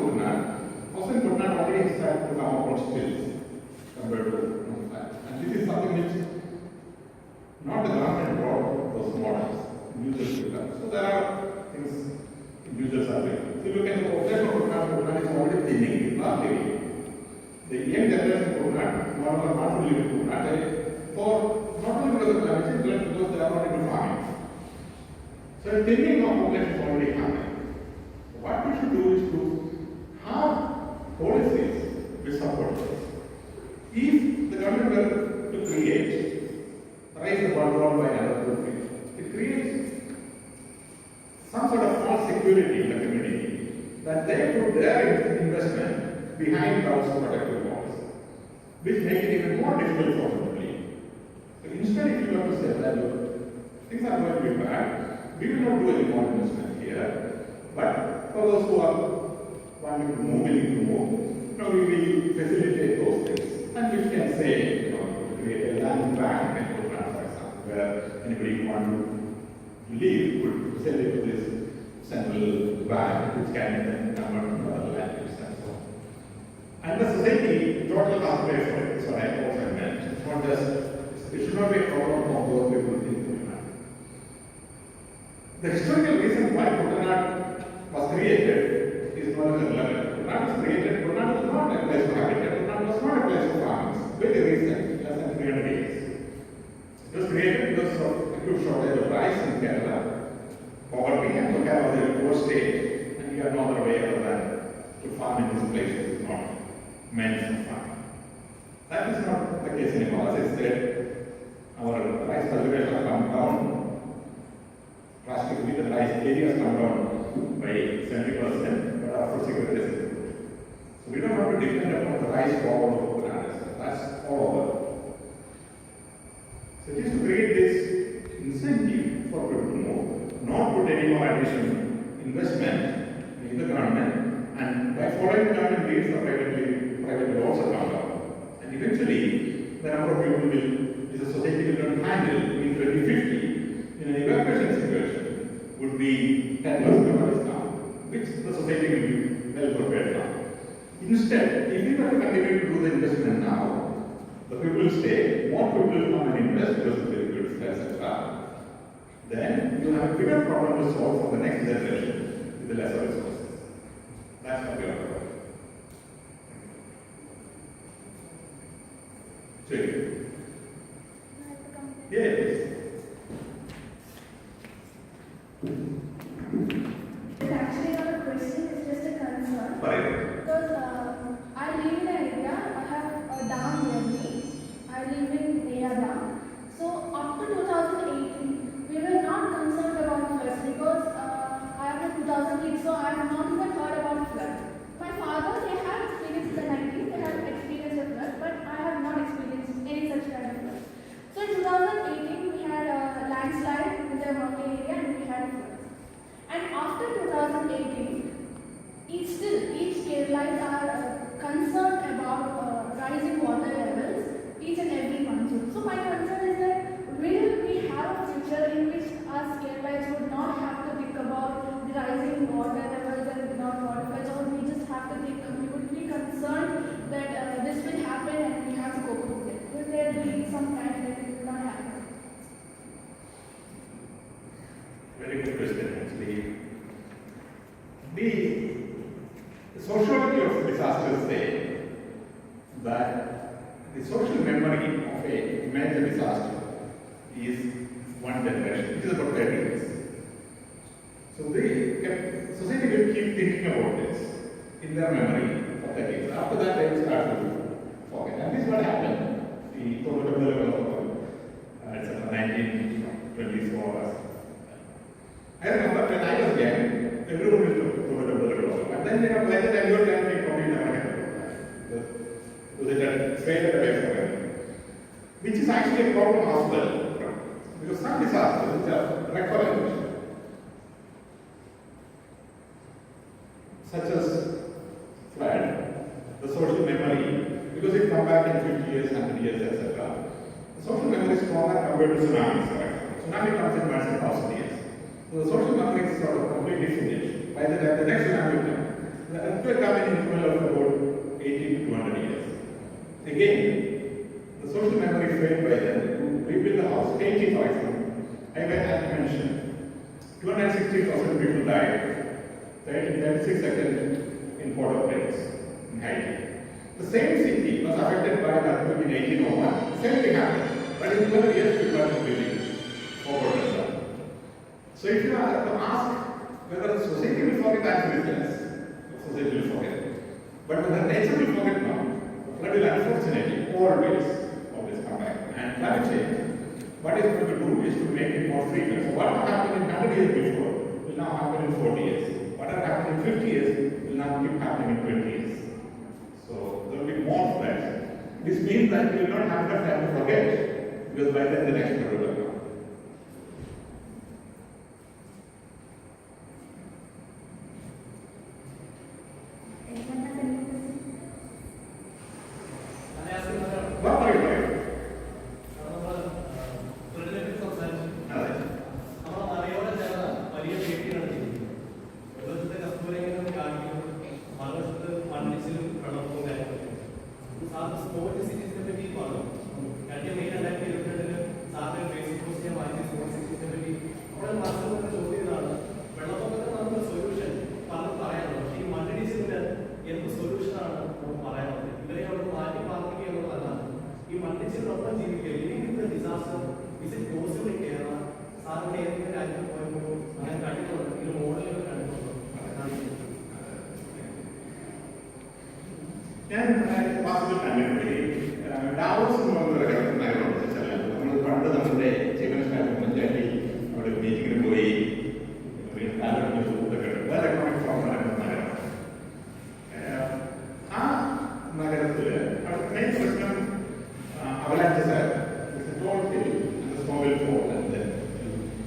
Kuttana already started to come up on stills compared to that. And this is something which not the government brought those models, users to come. So there are things users are doing. If you look at the population of Kuttana is already thinning, not living. The young generation of Kuttana, not to live in Kuttana, for not only because of climate change, but because they are not into farming. So thinning of population is already happening. What we should do is to have policies which support this. If the government were to raise the control by another group, it creates some sort of false security in the community that they put their investment behind those protective walls, which make it even more difficult for them to leave. So instead, if you have to say that, look, things are going to be bad, we will not do any more investment here, but for those who are wanting to move, willing to move, we will facilitate those things. And we can say, create a land bank and program, for example, where anybody who wants to leave could sell it to this central bank, which can then convert to other land use and so on. And the society, total cost base for it is what I also meant. It's not just It should not be a problem of those people in Tamil Nadu. The historical reason why Kutanad was created is not relevant. Kutanad was created, Kutanad was not a place for habitat, Kutanad was not a place for farmers. Very recent, less than 300 years. It was created because of acute shortage of rice in Kerala, poverty, and Kerala was a poor state, and you have no other way other than to farm in this place, is not meant for farming. That is not the case anymore. As I said, our rice cultivation has come down drastically. The rice area has come down by 70%, but our food security is improved. So we don't have to depend upon the rice crop of bananas. That's all over. So it is to create this incentive for people to move, not put any more additional investment in the government, and by following government leads, the private will also come down. And eventually, the number of people is a society will not handle in 2050 in an evacuation situation would be 10% of what is now, which the society will be well prepared now. Instead, if we were to continue to do the investment now, the people will stay, more people will come and invest because of the goods, etc. Then you have a bigger problem to solve for the next generation with the lesser resources. That's what we are about. Yes. Actually, not a question, it's just a concern. Right. Because I live in an area, I have a dam near me. I live in Neya Dam. So, up to 2018, we were not concerned about floods because I have a 2000 kids, so I have not even heard about floods. My father, they have experienced the 90s, they have experienced a flood, but I have not experienced any such kind of flood. So, in 2018, we had a landslide in the mountain area and we had floods. And after 2018, each Keralites are concerned about rising water levels each and every monsoon. So my concern is that will we have a future in which us Keralites would not have to think about the rising water levels and not water floods, or we just have to think, we would be concerned that this will happen and we have to cope with it. Will there be some time that it will not happen? Very good question, actually. The sociology of disasters say that the social memory of a major disaster is one generation. It is about 30 years. So the society will keep thinking about this in their memory for 30 years. After that, they will start to forget. And this is what happened. The it's 1924. I remember when I was young, everyone will talk about the level. And then by the time you are done, they probably never had so they had failed away from it. Which is actually a problem as well. Because some disasters which are recurrent, such as flood, the social memory, because it comes back in 50 years, 100 years, etc. The social memory is stronger compared to tsunamis, for example. Tsunami comes in once in 1,000 years. So the social memory is sort of completely finished. By the time the next tsunami will come, the earthquake coming in interval of about 80 to 200 years. Again, the social memory failed by then to rebuild the house. Haiti, for example, I mentioned 260,000 people died 36 seconds in Port-au-Prince in Haiti. The same city was affected by the earthquake in 1801. Same thing happened, but in 12 years people are completely forgotten. So if you are to ask whether the society will forget, the answer is yes. The society will forget. But whether nature will forget now, flood will unfortunately always come back. And climate change, what is going to do is to make it more frequent. So what happened in 100 years before will now happen in 40 years. What had happened in 50 years will now keep happening in 20 years. So there will be more floods. This means that we will not have enough time to forget, because by then the next flood will come. Sports പറ്റി പറഞ്ഞു. 2007-2022 കുഴപ്പം ജീവിക്കില്ല. ഇനി disaster is it possible in Kerala? സാറിന് ഏതെങ്കിലും രാജ്യത്ത് പോയപ്പോൾ അങ്ങനെ കണ്ടിട്ടുണ്ടോ? ഇത് മോഡലുകൾ കണ്ടിട്ടുണ്ടോ? ഞാൻ വാസ്തവത്തിൽ കണ്ടിട്ടുണ്ട്. ഡാവോസ് എന്ന് പറഞ്ഞൊരു നഗരമുണ്ട് വെച്ചാൽ നമ്മൾ പണ്ട് നമ്മുടെ ജീവനക്കാരുടെ പഞ്ചായത്തിൽ അവിടെ മീറ്റിങ്ങിന് പോയി എക്കണോമിക് ഫോറം നടക്കുന്ന നഗരമാണ്. ആ നഗരത്തിൽ മെയിൻ പ്രശ്നം അവലാഞ്ചസ് snowball fall and then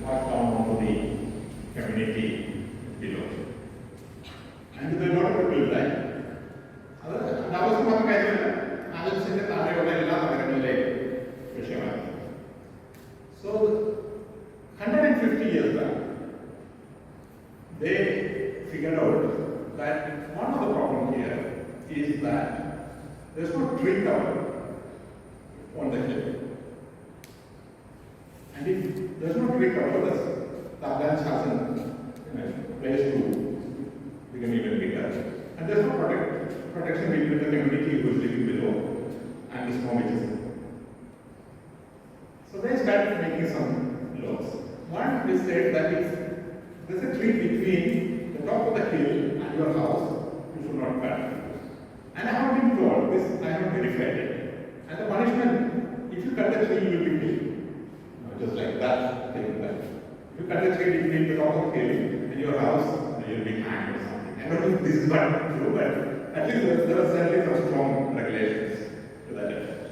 wash down onto the community below. And there are a lot of people there. Davos മാത്രം കാര്യമല്ല, ആലൻസിന്റെ താഴെയുള്ള എല്ലാ നഗരങ്ങളിലെയും വിഷയമാണ്. So 150 years back, they figured out that one of the problems here is that there's no tree cover on the hill. And if there's no tree cover, the avalanche hasn't place to become even bigger. And there's no protection between the community who is living below and the snow which is there. So they started making some laws. One, they said that if there's a tree between the top of the hill and your house, you should not cut. And I have been told this, I have verified it. And the punishment, if you cut the tree, you will be killed. Just like that, like that. If you cut the tree between the top of the hill and your house, you will be hanged or something. I don't know if this is not true, but at least there are certainly some strong regulations to that effect.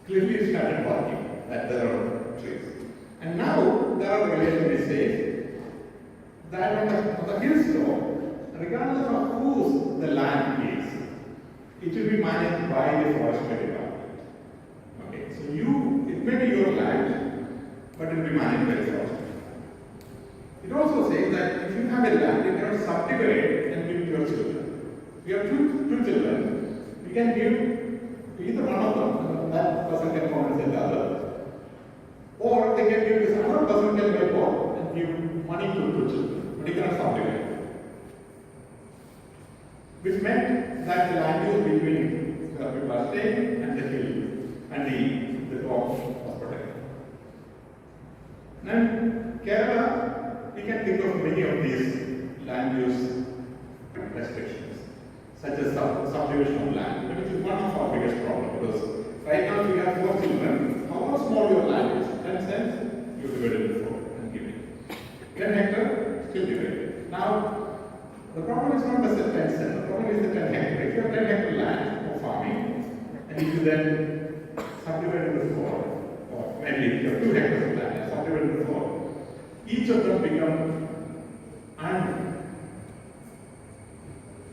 Clearly it started working, that there are trees. And now there are regulations which say that on the hill slope, regardless of whose the land is, it will be managed by the forestry department. Okay, so it may be your land, but it will be managed by the forestry. It also says that if you have a land, you cannot subdivide and give to your children. If you have two children, you can give either one of them, that person can compensate the other. Or they can give this other person can get more and give money to two children, but you cannot subdivide. Which meant that the land use between the people are staying and the hill and the top was protected. Now, Kerala, we can think of many of these land use restrictions, such as subdivision of land, which is one of our biggest problems, because right now we have 4 children. How small your land is? 10 cents, you divide it 4 and give it. 10 hectares, still divide it. Now, the problem is not just the 10 cents, the problem is the 10 hectares. If you have 10 hectare land for farming, and if you then subdivide into 4, or maybe if you have 2 hectares of land, subdivide into 4, each of them become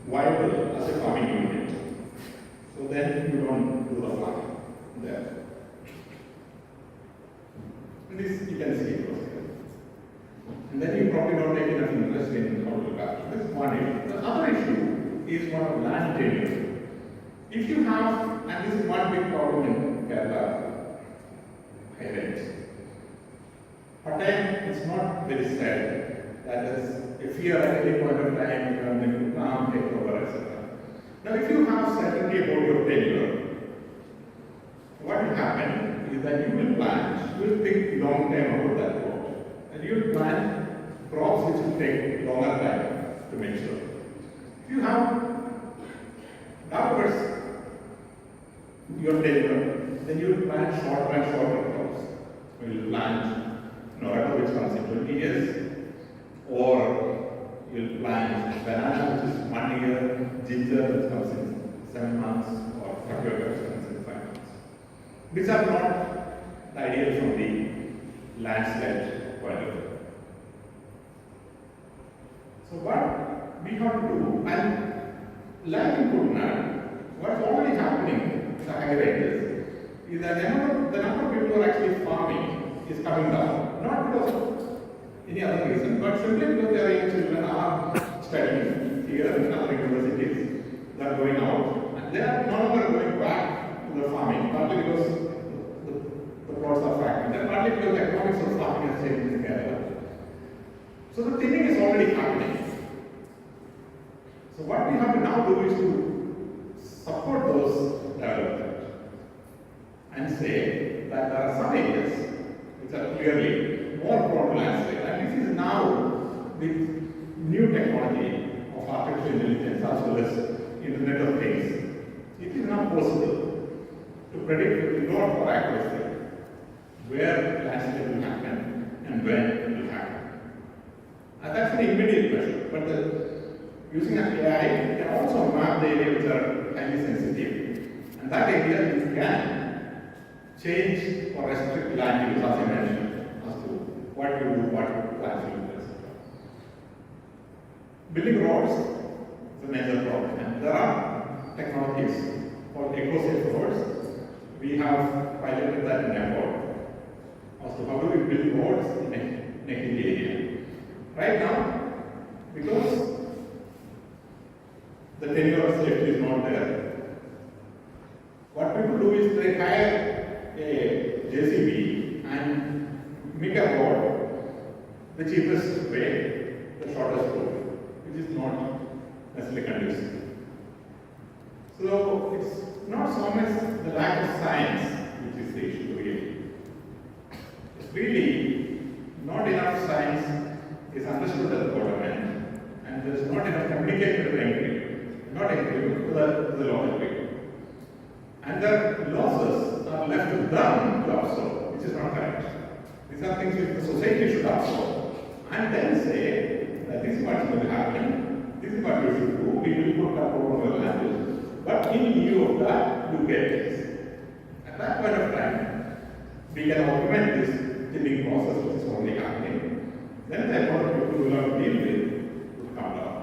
unviable as a farming unit. So then you don't do the farming there. And this you can see it was here. And then you probably don't take enough interest in how to look after. This is one issue. The other issue is one of land tenure. If you have, and this is one big problem in Kerala, highlights. But then it's not very sad that there's a fear at any point of time the government will come, take over, etc. Now, if you have certainty about your tenure, what will happen is that you will plant, you will think long time about that crop, and you will plant crops which will take longer time to mature. If you have downwards your tenure, then you will plant shorter and shorter crops. You will plant Norata which comes in 20 years, or you will plant banana which is 1 year, ginger which comes in 7 months, or tapioca which comes in 5 months. These are not ideal from the landslide point of view. So what we have to do, and like in Kurunad, what's already happening in the higher ranges is that the number of people who are actually farming is coming down. Not because of any other reason, but simply because their young children are studying here in other universities. They are going out, and they are no longer going back to the farming, partly because the plots are fragmented, and partly because the economics of farming has changed in Kerala. So the thinning is already happening. So what we have to now do is to support those development. and say that there are some areas which are clearly more prone to landslide. And this is now with new technology of artificial intelligence as well as Internet of Things. It is now possible to predict with a lot more accuracy where landslide will happen and when it will happen. And that's an immediate measure. But using an AI, you can also map the areas which are highly sensitive. And that area you can change or restrict land use, as I mentioned, as to what you do, what plants you do, etc. Building roads is a major problem, and there are technologies called eco-safe roads. We have piloted that in airport as to how do we build roads in a hilly area. Right now, because the tenure of safety is not there, what people do is they hire a JCB and make a road the cheapest way, the shortest road, which is not necessarily conducive. So it's not so much the lack of science which is the issue really. It's really not enough science is understood at the government, and there is not enough communication to the local people. And the losses are left to them to absorb, which is not correct. These are things which the society should absorb and then say that this is what is going to happen, this is what you should do, we will put up over land use. But in lieu of that, you get this. At that point of time, we can augment this thinning process which is already happening. Then the amount of people who will have to deal with will come down.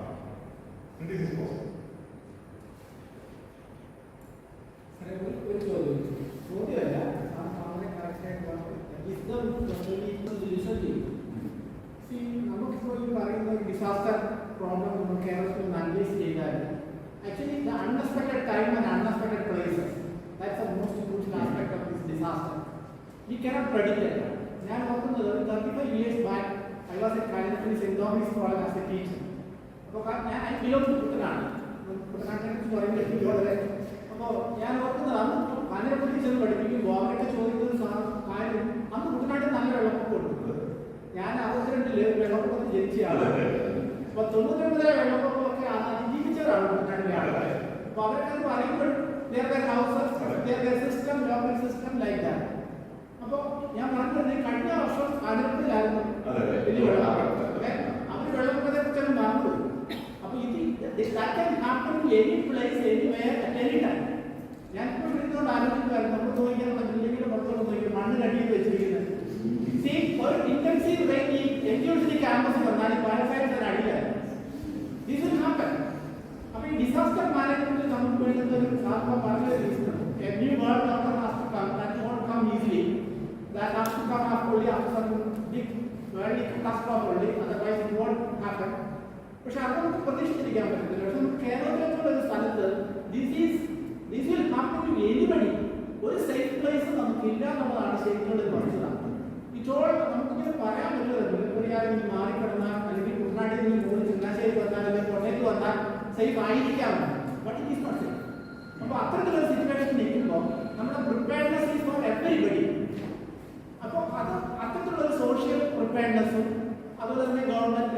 And this is possible. Disaster problem actually the unexpected time and unexpected places, that's the most crucial aspect of this disaster. We cannot predict it. 35 years back, I was at California St. Thomas College as a teacher. I belong to Kutanani. Kutanani is foreign country. So, I worked in the California teacher, but if you walk at a show, you can I'm Kutanani and I'm a I was going to live develop the Jenchi. But the Mutan teacher are their houses, their system, local system like that. About young people, they cut the options, other that can happen any place, anywhere, at any time. Young people don't see, for intensive rain, usually campus this will happen. Disaster management is a new world order has to come, that won't come easily. That has to come after only after some big, very catastrophe only, otherwise it won't happen. But I want to position the government. This will happen to anybody. What is safe place in the Killa? It's all the parameters. We are in Marikana, and we could not even go to National safe but it is not safe. After situation, preparedness is for everybody. After social preparedness, other than the government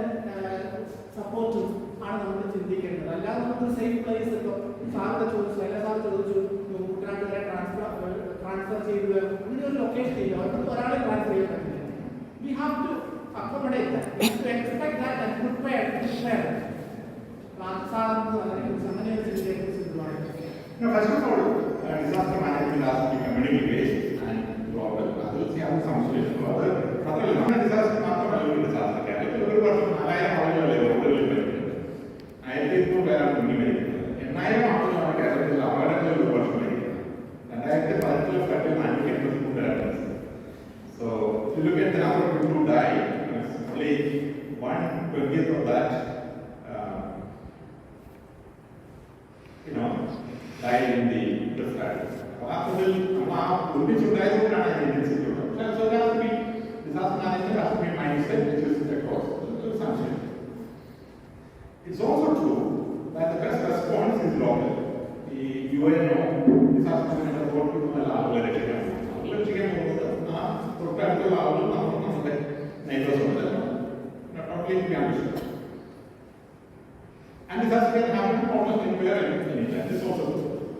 support to safe place, transfer location. We have to accommodate that. We have to expect that and prepare. First of all, disaster management has to be community based and global. That's some solution. Other disaster disaster. I think to where I'm going. And I am so if you look at the number of people who die, it's only 1/20 of that. Died in the flood. So there has to be disaster management has to be mindset which is across. It's also true that the best response is local. The UNO disaster management report to the please be understood. And disaster can happen almost anywhere anytime. This also,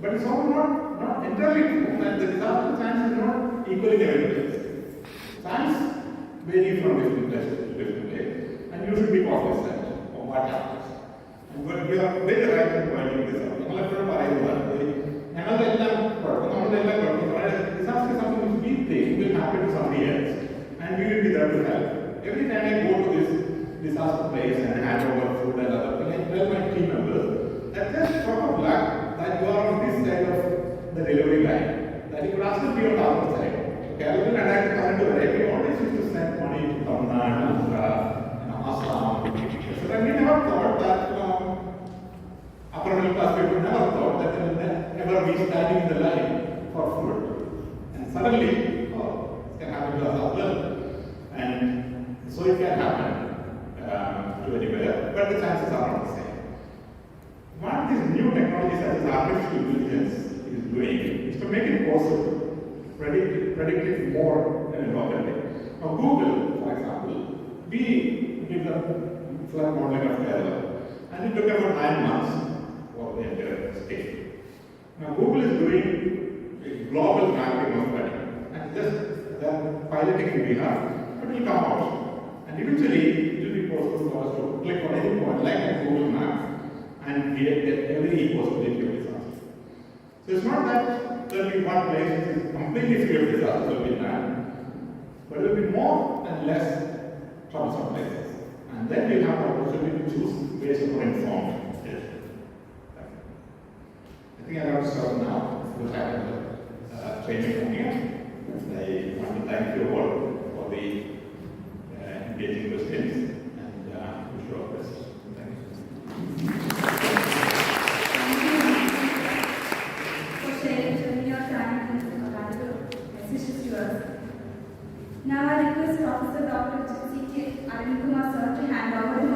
but it's also not entirely true that the disaster chance is not equally everywhere. Chance vary from different place to different place, and you should be cognizant of what happens. And but you are very right in pointing this out. Disaster is something which we think will happen to somebody else, and we will be there to help. Every time I go to this disaster place and hand over food and other things, I tell my team members that just sort of luck that you are on this side of the delivery line, that you could also be on the other side. Okay, I will adapt current to right. We always used to send money to Tamil Nadu, Assam. So we never thought that upper middle class people never thought that they will ever be standing in the line for food. And suddenly, it can happen to us as well. And so it can happen to anywhere, but the chances are not the same. What this new technology such as artificial intelligence is doing is to make it possible to predict it more accurately. Now Google, for example, we did the flood modeling of Kerala, and it took about 9 months for the entire state. Now Google is doing a global mapping of flooding, and just they're piloting in Bihar, but it will come out. And eventually, it will be possible for us to click on any point like a Google map and get every possibility of disaster. So it's not that there will be one place which is completely free of disaster will be done, but there will be more and less troublesome places. And then we'll have the opportunity to choose based on more informed judgment. I think I have to stop now. We'll have a training coming up. I want to thank you all for the engaging questions and wish you all the best. Thank you. For sharing your time and valuable messages to us. Now I request Professor Dr. C.K. Arvind Kumar sir to hand over the